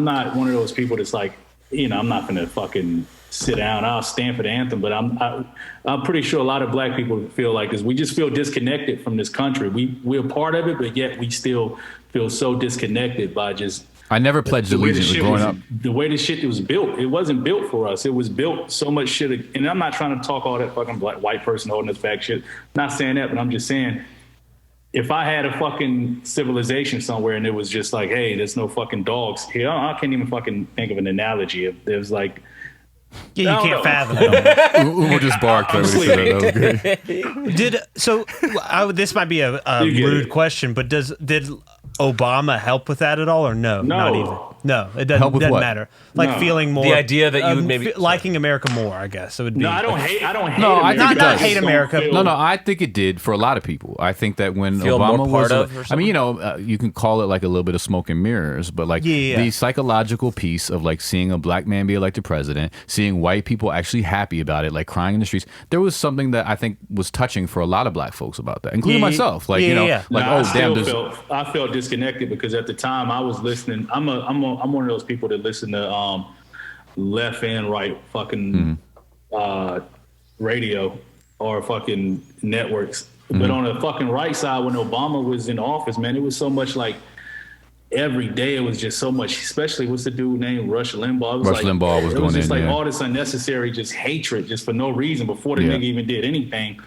not one of those people that's like, I'm not gonna fucking sit down. I'll stand for the anthem, but I'm pretty sure a lot of black people feel like this. We just feel disconnected from this country. We're part of it, but yet we still feel so disconnected by just I never pledged the way allegiance shit growing up. the way this shit was built. It wasn't built for us. It was built so much shit. And I'm not trying to talk all that fucking black white person holding us back shit. Not saying that, but I'm just saying, if I had a fucking civilization somewhere and it was just like, hey, there's no fucking dogs here, I can't even fucking think of an analogy. If there's like, Yeah, you I can't don't fathom it. Umo just barked. When we said that. That was great. This might be a You get rude it. question, but did Obama help with that at all, or no? No. Not even. No, it doesn't, Help with doesn't what? matter. Like No. feeling more. The idea that you would maybe- liking America more, I guess it would be. no, I don't hate. I don't hate. No, I America. think it Not does. hate Just don't America. feel- No, I think it did for a lot of people. I think that when Feel Obama more was, part of or I mean, you can call it like a little bit of smoke and mirrors, but like Yeah. the psychological piece of like seeing a black man be elected president, seeing white people actually happy about it, like crying in the streets. There was something that I think was touching for a lot of black folks about that, including Yeah, myself. Like yeah. like Nah, oh I felt disconnected because at the time I was listening. I'm one of those people that listen to left and right fucking radio or fucking networks. But on the fucking right side, when Obama was in office, man, it was so much like every day it was just so much, especially what's the dude named Rush Limbaugh? It was Rush like, Limbaugh was it was going just in, like yeah. all this unnecessary just hatred just for no reason before the Yeah. nigga even did anything.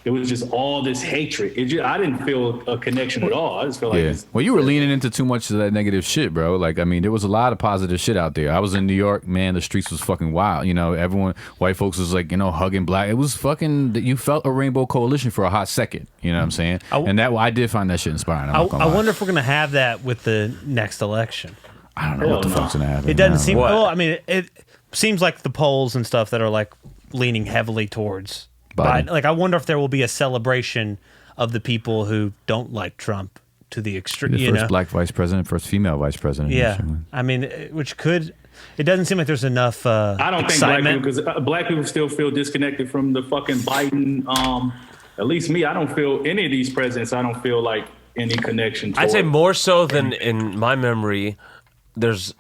It was just all this hatred. I didn't feel a connection at all. I just felt like Yeah. this, Well, you were leaning into too much of that negative shit, bro. Like, I mean, there was a lot of positive shit out there. I was in New York, man. The streets was fucking wild. Everyone, white folks was like, hugging black. It was fucking. You felt a rainbow coalition for a hot second. You know what I'm saying? And I did find that shit inspiring. I'm not gonna I lie. wonder if we're gonna have that with the next election. I don't know what the fuck's gonna happen. It doesn't now. seem. What? Well, I mean, it seems like the polls and stuff that are like leaning heavily towards Biden. Biden. Like, I wonder if there will be a celebration of the people who don't like Trump to the extreme. The first black vice president, first female vice president. Yeah, I mean, which could. It doesn't seem like there's enough. I don't think excitement. black people, because black people still feel disconnected from the fucking Biden At least me, I don't feel any of these presidents. I don't feel like any connection. I'd say more so than in my memory. There's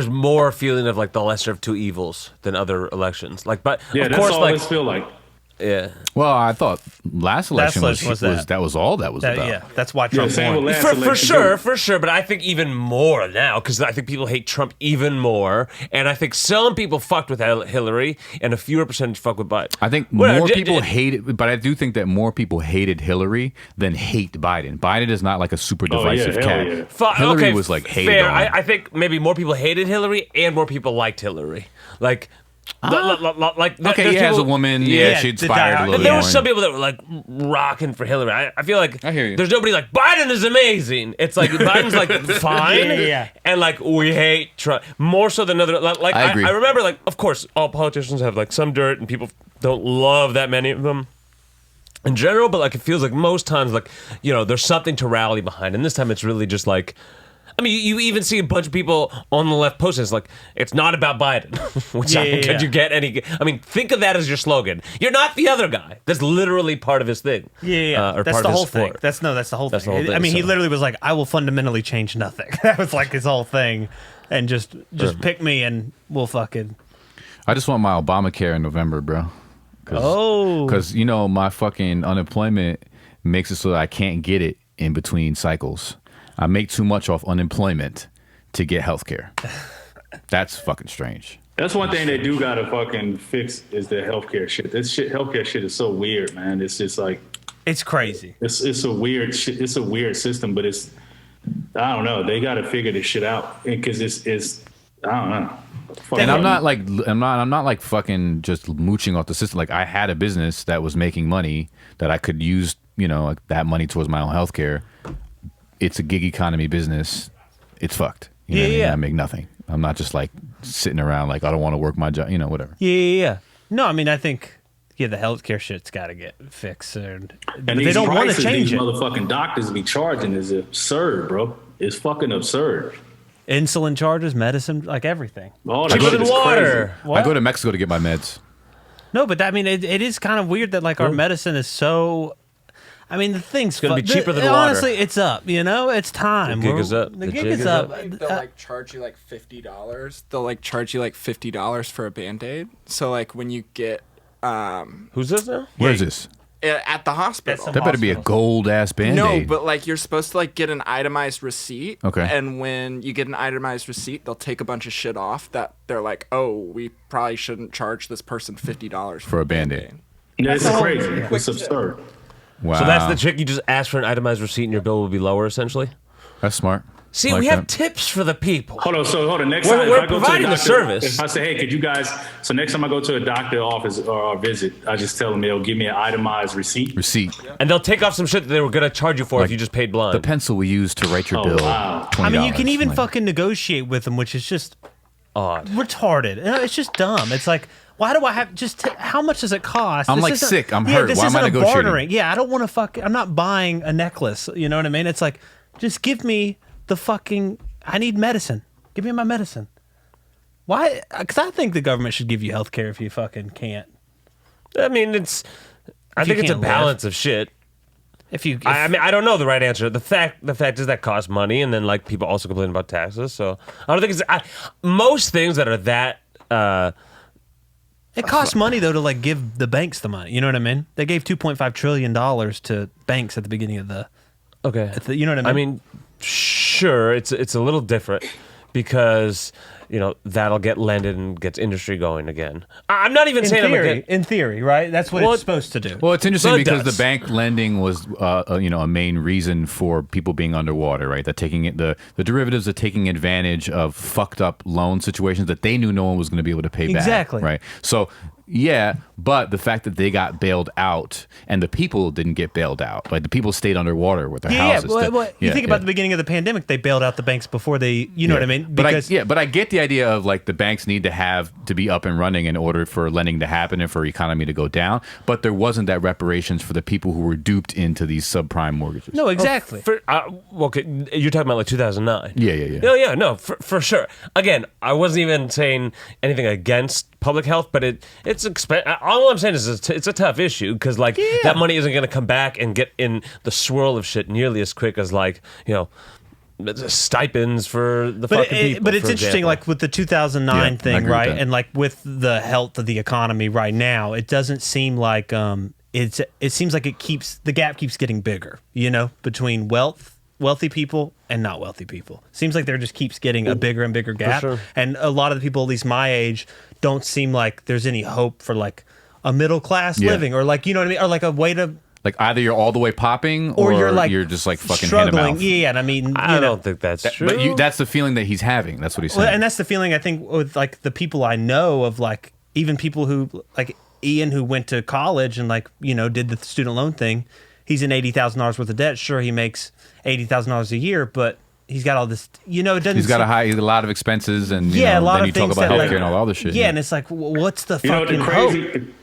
more feeling of like the lesser of two evils than other elections. Like, but yeah, of that's course, all like this feel like. yeah. Well, I thought last election was that. that was all that was about. Yeah, that's why Yeah, Trump same won. with last For election, sure. But I think even more now because I think people hate Trump even more, and I think some people fucked with Hillary, and a fewer percentage fuck with Biden. I think more people hated, but I do think that more people hated Hillary than hate Biden. Biden is not like a super divisive hell cat. yeah. Hillary was like hated fair. on. I think maybe more people hated Hillary and more people liked Hillary. Like, like Okay, yeah, as a woman, she inspired a little bit there more. were some people that were like rocking for Hillary. I feel like I hear you. there's nobody like Biden is amazing. It's like Biden's like fine, Yeah. and like we hate Trump more so than other. Like I agree. I remember like of course all politicians have like some dirt and people don't love that many of them. In general, but like it feels like most times like there's something to rally behind, and this time it's really just like. I mean, you even see a bunch of people on the left posting. It's like, it's not about Biden. Which could you get any? I mean, think of that as your slogan. You're not the other guy. That's literally part of his thing. Yeah. Or That's part the of his whole thing. support. That's the whole That's the thing. whole thing, I mean, he so. literally was like, "I will fundamentally change nothing." That was like his whole thing, and just pick me and we'll fucking. I just want my Obamacare in November, bro. Because my fucking unemployment makes it so that I can't get it in between cycles. I make too much off unemployment to get health care. That's fucking strange. That's one thing they do gotta fucking fix is the healthcare shit. This shit, healthcare shit is so weird, man. It's just like It's crazy. it's a weird shit. It's a weird system, but I don't know. They gotta figure this shit out because it's I don't know. And I'm not like fucking just mooching off the system. Like I had a business that was making money that I could use, like that money towards my own health care. It's a gig economy business. It's fucked. You know what I mean? I make nothing. I'm not just like sitting around like I don't want to work my job, whatever. Yeah. No, I mean, I think the healthcare shit's got to get fixed, and they don't want to change these it. Motherfucking doctors be charging is absurd, bro. It's fucking absurd. Insulin charges, medicine, like everything. All that Cheaper shit than is water. crazy. I go to Mexico to get my meds. No, but I mean, it is kind of weird that like our medicine is so. I mean, the thing's gonna be cheaper than water. Honestly, it's up. It's time. The gig is up. The The gig jig is is up. up. They'll like charge you like $50. They'll like charge you like $50 for a Band-Aid. So like when you get Who's this now? Where is this? at the hospital. Some That better be a gold ass Band-Aid. No, but like you're supposed to like get an itemized receipt. Okay. And when you get an itemized receipt, they'll take a bunch of shit off that they're like, oh, we probably shouldn't charge this person $50 For a Band-Aid. Yeah, it's crazy. It's absurd. Wow. So that's the trick. You just ask for an itemized receipt, and your bill will be lower, essentially. That's smart. See, Like we have that. tips for the people. Hold on. Next We're- time, we're if I go to a providing the doctor, service. if I say, hey, could you guys? So next time I go to a doctor office or a visit, I just tell them they'll give me an itemized receipt. Receipt. And they'll take off some shit that they were gonna charge you for if Like you just paid blind. The pencil we use to write your Oh, bill. wow. $20. I mean, you can even Like, fucking negotiate with them, which is just Odd. retarded. It's just dumb. It's like, why do I have how much does it cost? I'm This like isn't- sick. I'm yeah, hurt. This Why am I isn't a negotiating? bartering. Yeah, I don't want to I'm not buying a necklace. You know what I mean? It's like, just give me the fucking. I need medicine. Give me my medicine. Why? Because I think the government should give you health care if you fucking can't. I mean, I If you think it's a can't live. balance of shit. I mean, I don't know the right answer. The fact is that costs money, and then like people also complain about taxes. So I don't think it's most things that are that. It costs money though to like give the banks the money. You know what I mean? They gave $2.5 trillion to banks at the beginning of the. Okay. You know what I mean? I mean, sure, it's a little different because that'll get lended and gets industry going again. I'm not even saying in theory, right? That's what Well, it's supposed to do. Well, it's interesting Well, it because does. the bank lending was, a main reason for people being underwater, right? That the derivatives are taking advantage of fucked up loan situations that they knew no one was going to be able to pay back. Exactly. Right. So yeah, but the fact that they got bailed out and the people didn't get bailed out, like the people stayed underwater with their houses. You think about the beginning of the pandemic, they bailed out the banks before they, you know what I mean? But I get the idea of like the banks need to be up and running in order for lending to happen and for economy to go down. But there wasn't that reparations for the people who were duped into these subprime mortgages. No, exactly. Okay, you're talking about like 2009. Yeah. No, for sure. Again, I wasn't even saying anything against public health, but it's all I'm saying is it's a tough issue because like that money isn't going to come back and get in the swirl of shit nearly as quick as like stipends for the fucking people. But it's for interesting, example. like with the 2009 Yeah, I thing, agree with right? that. And like with the health of the economy right now, it doesn't seem like it seems like the gap keeps getting bigger, between wealthy people and not wealthy people. Seems like there just keeps getting a bigger and bigger gap. sure. And a lot of the people, at least my age, don't seem like there's any hope for like a middle class living, or like, you know what I mean? Or like a way to, Like either you're all the way popping, or you're like you're just like fucking hand to struggling. mouth. Yeah, and I mean, I don't think that's true. But that's the feeling that he's having. That's what he's saying. Well, and that's the feeling I think with like the people I know of, like even people who like Ian, who went to college and like did the student loan thing. He's in $80,000 worth of debt. Sure, he makes $80,000 a year, but he's got all this. It doesn't. He's got a lot of expenses, and a lot then of you talk things about that, healthcare like, and all the other shit. Yeah, and it's like, what's the fucking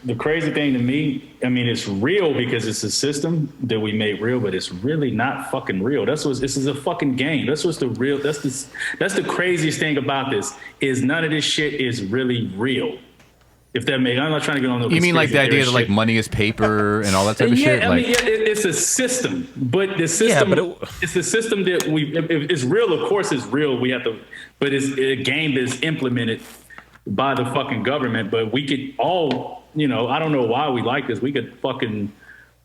the crazy thing to me, I mean, it's real because it's a system that we made real, but it's really not fucking real. This is a fucking game. That's what's the real. That's the craziest thing about this is none of this shit is really real. If that makes, I'm not trying to get on the. You mean like the idea that shit. like money is paper and all that type of shit? I Like, mean, it's a system, but the system, it's the system that if it's real, of course it's real. We have to, but it's a game that's implemented by the fucking government. But we could all, I don't know why we like this. We could fucking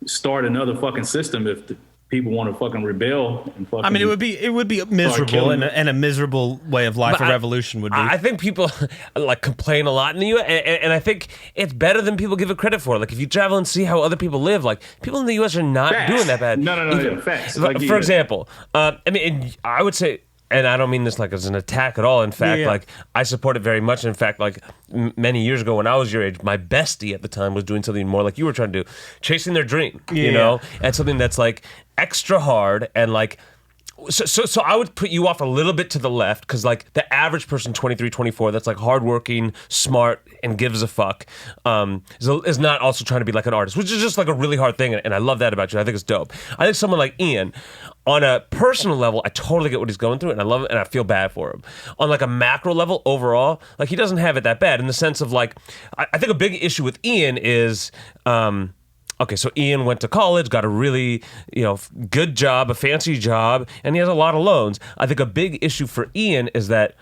start another fucking system if the people want to fucking rebel and fucking. I mean, it would be miserable, and a miserable way of life. But A revolution would be. I think people like complain a lot in the U.S. And I think it's better than people give it credit for. Like if you travel and see how other people live, like people in the U.S. are not Facts. doing that bad. No, facts. Like, For example, I mean, I would say. And I don't mean this like as an attack at all. In fact, like I support it very much. In fact, like many years ago when I was your age, my bestie at the time was doing something more like you were trying to do, chasing their dream, and something that's like extra hard and like. So I would put you off a little bit to the left because like the average person 23, 24 that's like hardworking, smart, and gives a fuck is not also trying to be like an artist, which is just like a really hard thing, and I love that about you. I think it's dope. I think someone like Ian, on a personal level, I totally get what he's going through, and I love it, and I feel bad for him. On like a macro level, overall, like he doesn't have it that bad in the sense of like, I think a big issue with Ian is. Okay, so Ian went to college, got a really, good job, a fancy job, and he has a lot of loans. I think a big issue for Ian is that,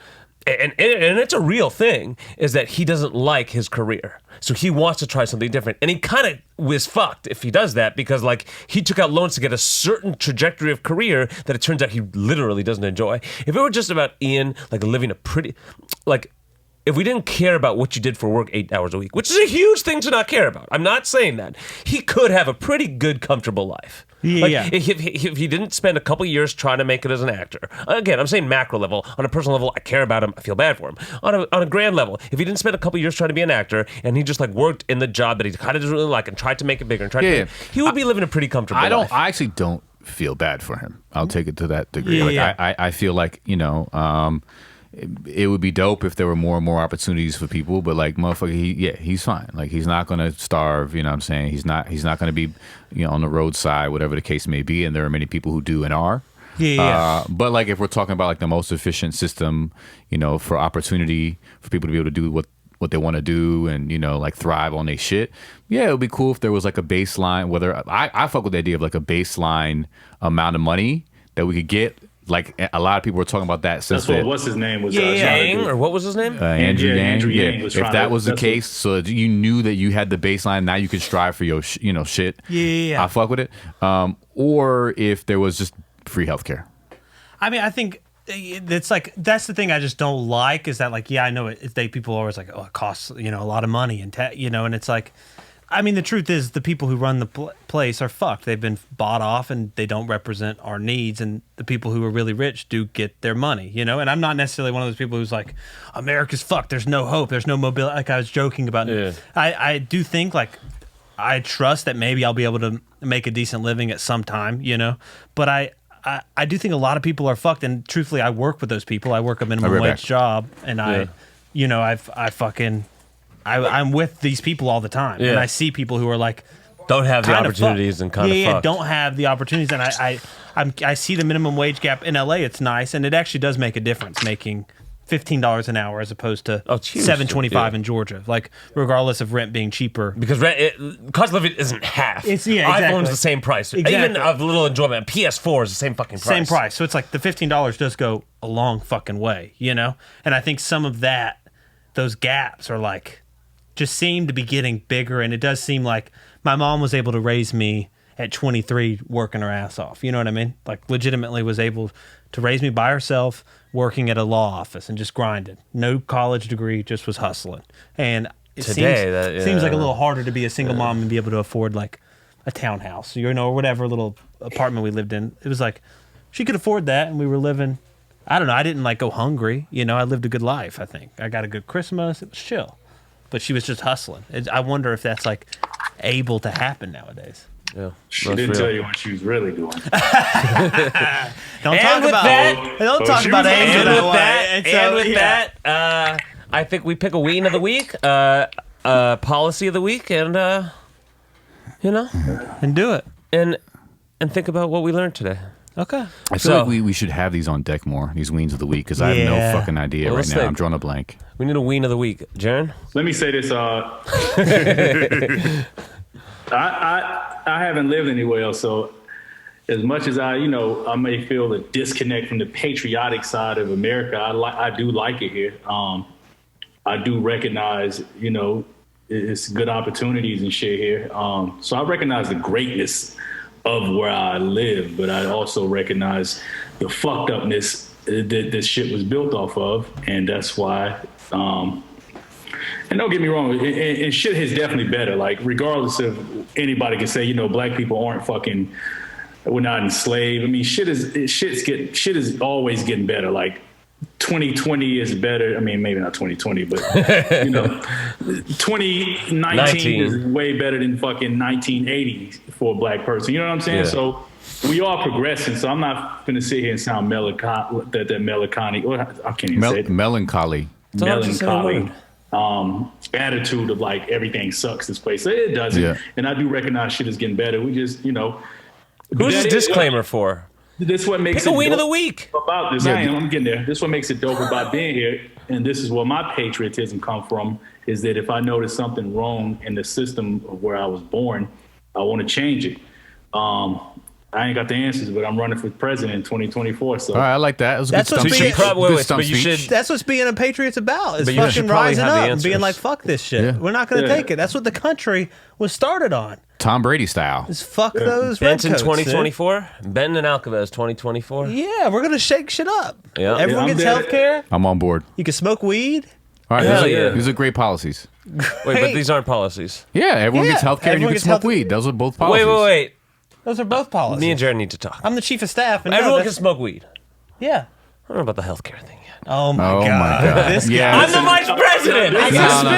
and it's a real thing, is that he doesn't like his career. So he wants to try something different. And he kind of was fucked if he does that because, like, he took out loans to get a certain trajectory of career that it turns out he literally doesn't enjoy. If it were just about Ian, like, living a pretty, like, if we didn't care about what you did for work 8 hours a week, which is a huge thing to not care about, I'm not saying that. He could have a pretty good, comfortable life. Yeah. Like, if he didn't spend a couple years trying to make it as an actor. Again, I'm saying macro level. On a personal level, I care about him. I feel bad for him. On a grand level, if he didn't spend a couple years trying to be an actor and he just like worked in the job that he kind of doesn't really like and tried to make it bigger and he would be living a pretty comfortable life. I actually don't feel bad for him. I'll take it to that degree. I feel like, it would be dope if there were more and more opportunities for people, but like motherfucker, he's fine. Like he's not gonna starve, you know what I'm saying? He's not gonna be, on the roadside, whatever the case may be, and there are many people who do and are. But like if we're talking about like the most efficient system, for opportunity for people to be able to do what they want to do and like thrive on their shit, it would be cool if there was like a baseline, whether I fuck with the idea of like a baseline amount of money that we could get. Like a lot of people were talking about that since what's his name was Yang, or what was his name? Andrew Yang. Andrew Yang was if trying that to- was the that's case, so that you knew that you had the baseline, now you could strive for your shit. I fuck with it. Or if there was just free healthcare. I mean, I think it's like that's the thing I just don't like is that like I know people are always like, oh, it costs a lot of money and and it's like, I mean, the truth is the people who run the place are fucked. They've been bought off and they don't represent our needs, and the people who are really rich do get their money, and I'm not necessarily one of those people who's like, America's fucked, there's no hope, there's no mobility, like I was joking about. I do think like I trust that maybe I'll be able to make a decent living at some time, but I do think a lot of people are fucked, and truthfully I work with those people. I work a minimum wage job, and I'm with these people all the time, and I see people who are like don't have the opportunities and kind of fucked. don't have the opportunities, and I see the minimum wage gap in LA. It's nice, and it actually does make a difference making $15 an hour as opposed to Oh, it's huge. $7.25 Yeah. in Georgia. Like regardless of rent being cheaper. Because cost of living isn't half. It's- yeah, exactly. iPhone's the same price. Even Exactly. a little enjoyment. PS4 is the same fucking price. Same price. So it's like the $15 does go a long fucking way, you know? And I think some of those gaps are like, just seem to be getting bigger. And it does seem like my mom was able to raise me at 23 working her ass off. You know what I mean? Like legitimately was able to raise me by herself working at a law office and just grinding. No college degree, just was hustling. And it seems like a little harder to be a single mom and be able to afford like a townhouse, you know, or whatever little apartment we lived in. It was like she could afford that, and we were living. I don't know. I didn't like go hungry. You know, I lived a good life. I think I got a good Christmas. It was chill, but she was just hustling. I wonder if that's like able to happen nowadays. Yeah. She didn't tell you what she was really doing. Don't And talk with about that- don't talk she about was- Angel And that with way. that, so, and with yeah. that, I think we pick a ween of the week, policy of the week, and you know, and do it. and think about what we learned today. Okay. I feel So- like we should have these on deck more, these weens of the week, because I have Yeah. no fucking idea Well, right let's now. think. I'm drawing a blank. We need a ween of the week, Jarren. Let me say this. I haven't lived anywhere else, so as much as I may feel a disconnect from the patriotic side of America, I do like it here. I do recognize, it's good opportunities and shit here. So I recognize the greatness of where I live, but I also recognize the fucked upness that this shit was built off of, and that's why. And don't get me wrong, and shit is definitely better. Like, regardless of anybody can say, black people aren't fucking, we're not enslaved. I mean, shit is always getting better. Like, 2020 is better. I mean, maybe not 2020, but 2019 is way better than fucking 1980 for a black person. You know what I'm saying? Yeah. So we are progressing. So I'm not going to sit here and sound melancholy. Or I can't even say it. Melancholy. It's hard to say a Melancholy. word. Attitude of like everything sucks this place. It doesn't. Yeah. And I do recognize shit is getting better. We just, Who's that this is disclaimer for? This what makes Pick a it ween of dope the week. about this. I'm getting there. This what makes it dope about being here. And this is where my patriotism come from, is that if I notice something wrong in the system of where I was born, I want to change it. I ain't got the answers, but I'm running for president in 2024. So All right, I like that. It was a That's good what's stump being- speech. Wait, Good wait, stump but you speech. should- That's what's being a patriot's about. Is But you should fucking probably rising have the up and being answers. like, fuck this shit. Yeah. We're not going to Yeah. take it. That's what the country was started on. Tom Brady style. Is fuck those red Benton coats, 2024? Benton and Alcavez 2024? dude. Yeah, we're going to shake shit up. Yeah. Everyone Yeah, I'm gets dead. health care. I'm on board. You can smoke weed. All right, Hell these, yeah. these are great policies. Wait, but Hey. these aren't policies. Yeah, everyone Yeah, gets health care and you everyone can gets smoke health- weed. Those are both policies. Wait. Those are both policies. Me and Jared need to talk. I'm the chief of staff. And no, Everyone can that's- smoke weed. Yeah. I don't know about the healthcare thing yet. Oh my Oh god. my God. This Yeah. guy. I'm the vice president. That's No, no,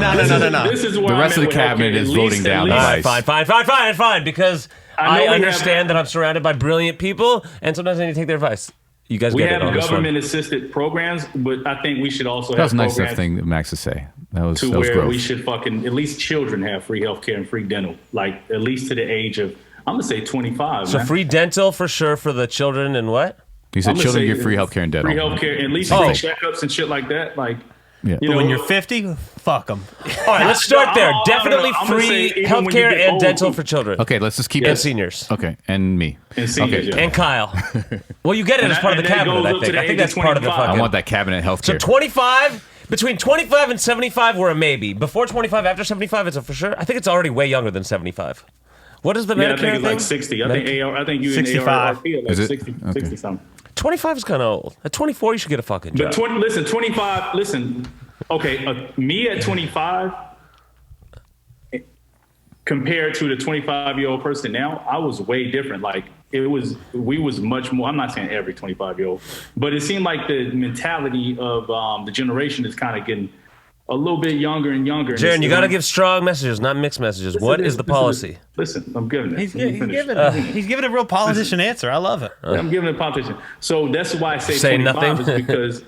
no, expensive. no. This is where The I'm rest at of the with cabinet healthcare. is At voting least- down at the least- vice. Fine. Because I know I we have- understand that I'm surrounded by brilliant people, and sometimes I need to take their advice. You guys We get have it on this one. government-assisted programs, but I think we should also That was have a nice enough programs thing that Max to say. That was to growth. where we should fucking, at least children have free healthcare and free dental, like at least to the age of, I'm gonna say 25. So man. free dental for sure for the children and what? He said I'm gonna children say get free healthcare and dental. Free healthcare, at least Oh. free checkups and shit like that. Like, Yeah. you But know, when you're 50, fuck them. All right, let's start there. No, Definitely I'm gonna say free even when you healthcare get and old, dental too. for children Okay, let's just keep and it. seniors Okay, and me. And seniors, Okay. yeah. and Kyle. Well, you get it And as part of that- the and that cabinet. goes I up to think. the I think age that's of part of the 25. I fucking. want that cabinet So healthcare. 25, between 25 and 75, we're a maybe. Before 25, after 75, it's a for sure. I think it's already way younger than 75. What is the yeah, I Medicare think it's thing? like 60. I think you in 65. ARP are like Is it? 60, Okay. 60 something. 25 is kind of old. At 24, you should get a fucking job. But 25, listen, okay, me at 25, compared to the 25-year-old person now, I was way different. Like, we was much more, I'm not saying every 25-year-old, but it seemed like the mentality of the generation is kind of getting a little bit younger and younger. Jaron, you got to give strong messages, not mixed messages. What is the policy? Listen, I'm giving it. He's Let me finish. he's giving a real politician answer. I love it. I'm giving it a politician. So that's why I say Say 25 nothing. is because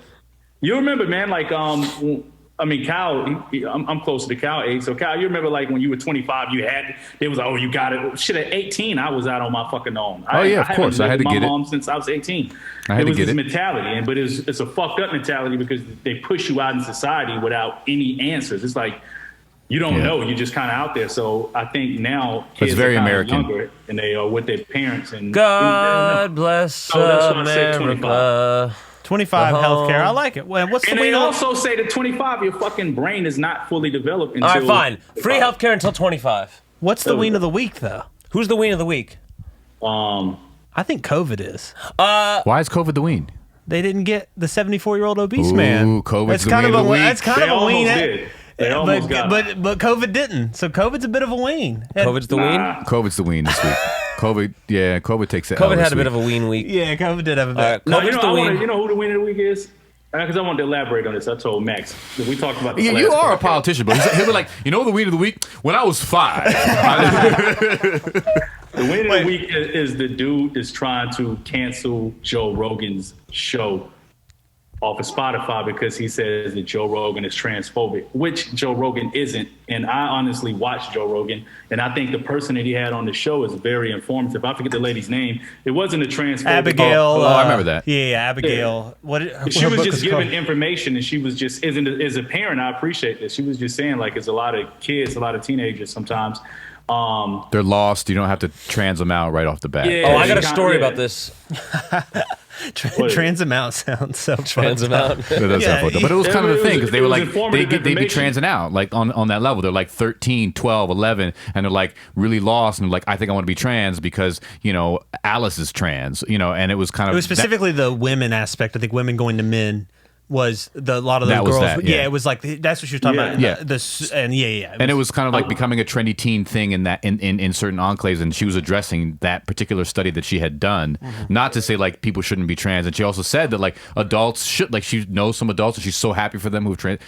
you remember, man, like I mean, Kyle, I'm closer to Kyle age. So, Kyle, you remember like when you were 25, it was like, oh, you got it. Shit, at 18, I was out on my fucking own. Oh, yeah, of course. I had to get it. My mom since I was 18. I had to get this it. mentality, but it's a fucked up mentality because they push you out in society without any answers. It's like you don't know. You're just kind of out there. So I think now kids very are American. younger and they are with their parents. And God bless America. 25 healthcare. I like it. Well, what's the And they ween of also say that 25, your fucking brain is not fully developed until. All right, fine. Free healthcare until 25. What's the ween of the week though? Who's the ween of the week? I think COVID is. Why is COVID the ween? They didn't get the 74-year-old obese man. Ooh, COVID's the kind ween of of the week. That's kind They of a ween. almost did. They almost got it. But COVID didn't. So COVID's a bit of a ween. COVID's the ween? COVID's the ween this week. COVID takes it. COVID had a bit of a ween week. Yeah, COVID did have a bit. No, COVID's the ween. You know who the winner of the week is? Because I wanted to elaborate on this. I told Max that we talked about this. Yeah, last you are a podcast. politician, but he'll be like, you know, the ween of the week. When I was 5, The winner of the week is the dude that's trying to cancel Joe Rogan's show off of Spotify because he says that Joe Rogan is transphobic, which Joe Rogan isn't. And I honestly watched Joe Rogan, and I think the person that he had on the show is very informative. I forget the lady's name. It wasn't a transphobic. Abigail. I remember that. Yeah, Abigail. She was just giving information, and she was just, as a parent, I appreciate this. She was just saying, like, it's a lot of kids, a lot of teenagers sometimes. They're lost. You don't have to trans them out right off the bat. Yeah. Oh, I got a story about this. Trans them out sounds so Trans them out. That does sound fucked up. But it was kind of the thing because they it were was like informative they'd be information. transing out like on that level. They're like 13, 12, 11, and they're like really lost and like I think I want to be trans because Alice is trans. And it was kind of It was specifically the women aspect. I think women going to men was a lot of those That was girls. that, yeah. It was like that's what she was talking about. Yeah. And it was kind of like becoming a trendy teen thing in that in certain enclaves, and she was addressing that particular study that she had done. Not to say like people shouldn't be trans, and she also said that like adults should, like she knows some adults and she's so happy for them who've trans,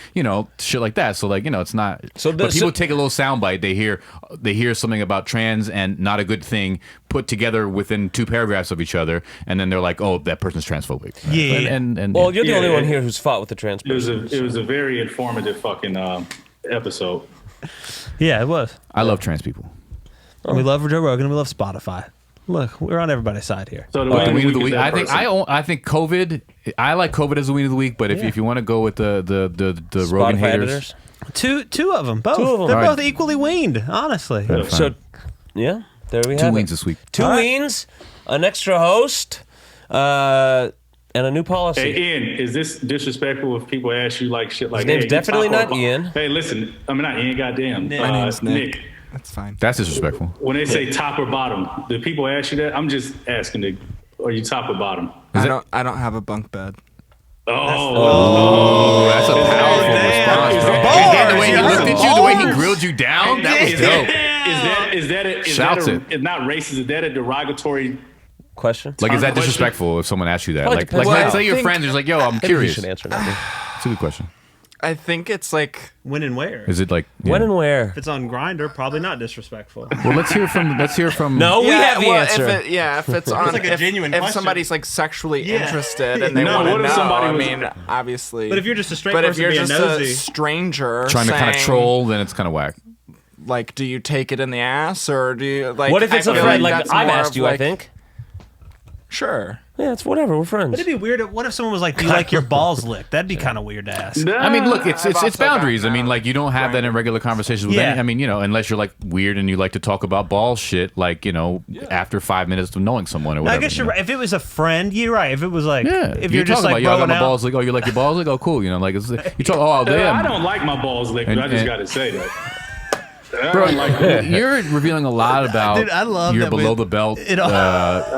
shit like that. So like it's not. But people take a little soundbite, they hear something about trans and not a good thing put together within 2 paragraphs of each other, and then they're like, oh, that person's transphobic. Yeah. And Well, you're the only one here who's fought with the trans It was person. a very informative fucking episode. Yeah, it was. I love trans people. And we love Joe Rogan and we love Spotify. Look, we're on everybody's side here. So the The winner ween of the is week. that I think person. I think COVID. I like COVID as the ween of the week. But if you want to go with the Rogan Spotify haters, editors. Two of them, both. Two of them. They're All right. both equally weaned, honestly. Fine. So, yeah, there we 2 have weens it. this week. 2 weens, an extra host, and a new policy. Hey, Ian, is this disrespectful if people ask you like shit like? His name's hey, you definitely top or not bottom? Ian. Hey, listen, I mean not Ian. Goddamn, My name's Nick. That's fine. That's disrespectful. When they say top or bottom, do people ask you that? I'm just asking, are you top or bottom? I don't have a bunk bed. Oh, That's a powerful response, bro. Bars. And then the way he looked at you, the way he Bars. grilled you down, that was dope. Shouts it. It's not racist? Is that a derogatory? Question? Like, is that Question. disrespectful if someone asks you that? Probably Like, depends. let's Well, say I your think- friend is like, yo, I'm Maybe you curious. should answer that. It's a good question. I think it's like When and where? Is it like When and where? If it's on Grinder, probably not disrespectful. Well, let's hear from. No, we have the answer. If it's on, like a genuine if question. somebody's like sexually Yeah. interested and they No, want to what know, if somebody I was- mean, obviously. But if you're just a straight but if person you're being just nosy, a stranger trying to kind of saying, troll, then it's kind of whack. like, do you take it in the ass or do you like? What if it's I a feel friend? Like, Like, that's I've more asked of, you, I like, think. Sure. Yeah, it's whatever. We're friends. but it'd be weird. What if someone was like, "Do you like your balls licked?" That'd be kind of weird to ask. I mean, look, it's also boundaries. got I mean, like you don't have that in regular conversations with Yeah. any. I mean, unless you're like weird and you like to talk about ball shit, like after 5 minutes of knowing someone or I whatever. guess you're right. If it was a friend, you're right. If it was like, Yeah, if you're just talking like about, yo, I got throwing my out, balls like, oh, you like your balls like, oh, cool, like it's, you talk, oh, damn, I don't like my balls licked. And- I just and- got to say that. I Bro, don't like that. you're revealing a lot about Dude, I love your that we- below the belt it all-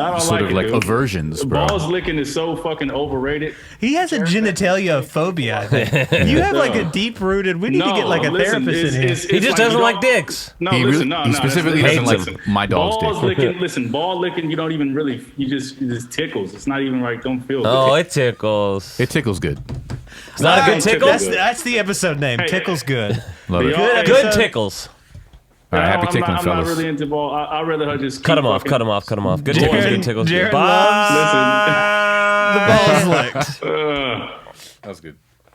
don't sort like of it, like dude. aversions, bro. Balls licking is so fucking overrated. he has a genitalia phobia. I think you have like a deep rooted. We need to get like a listen, therapist in here. he just doesn't like dicks. No, He listen, really- no, he no. specifically listen, doesn't listen. like my dog's balls dick. licking. Listen, ball licking. You don't even really. You just tickles. It's not even like don't feel. Oh, good. it tickles. It tickles good. It's not a good Alright, tickle. That's the episode name. Hey, Tickles good. Love it. Y'all- All hey, Good tickles. right, happy I'm tickling, not fellas. really into ball. I'd rather her just Cut keep him off. fucking- Cut him off. Cut him off. Good Jarren- tickles. Good tickles. Jarren Bye. Listen. The balls licked. That was good.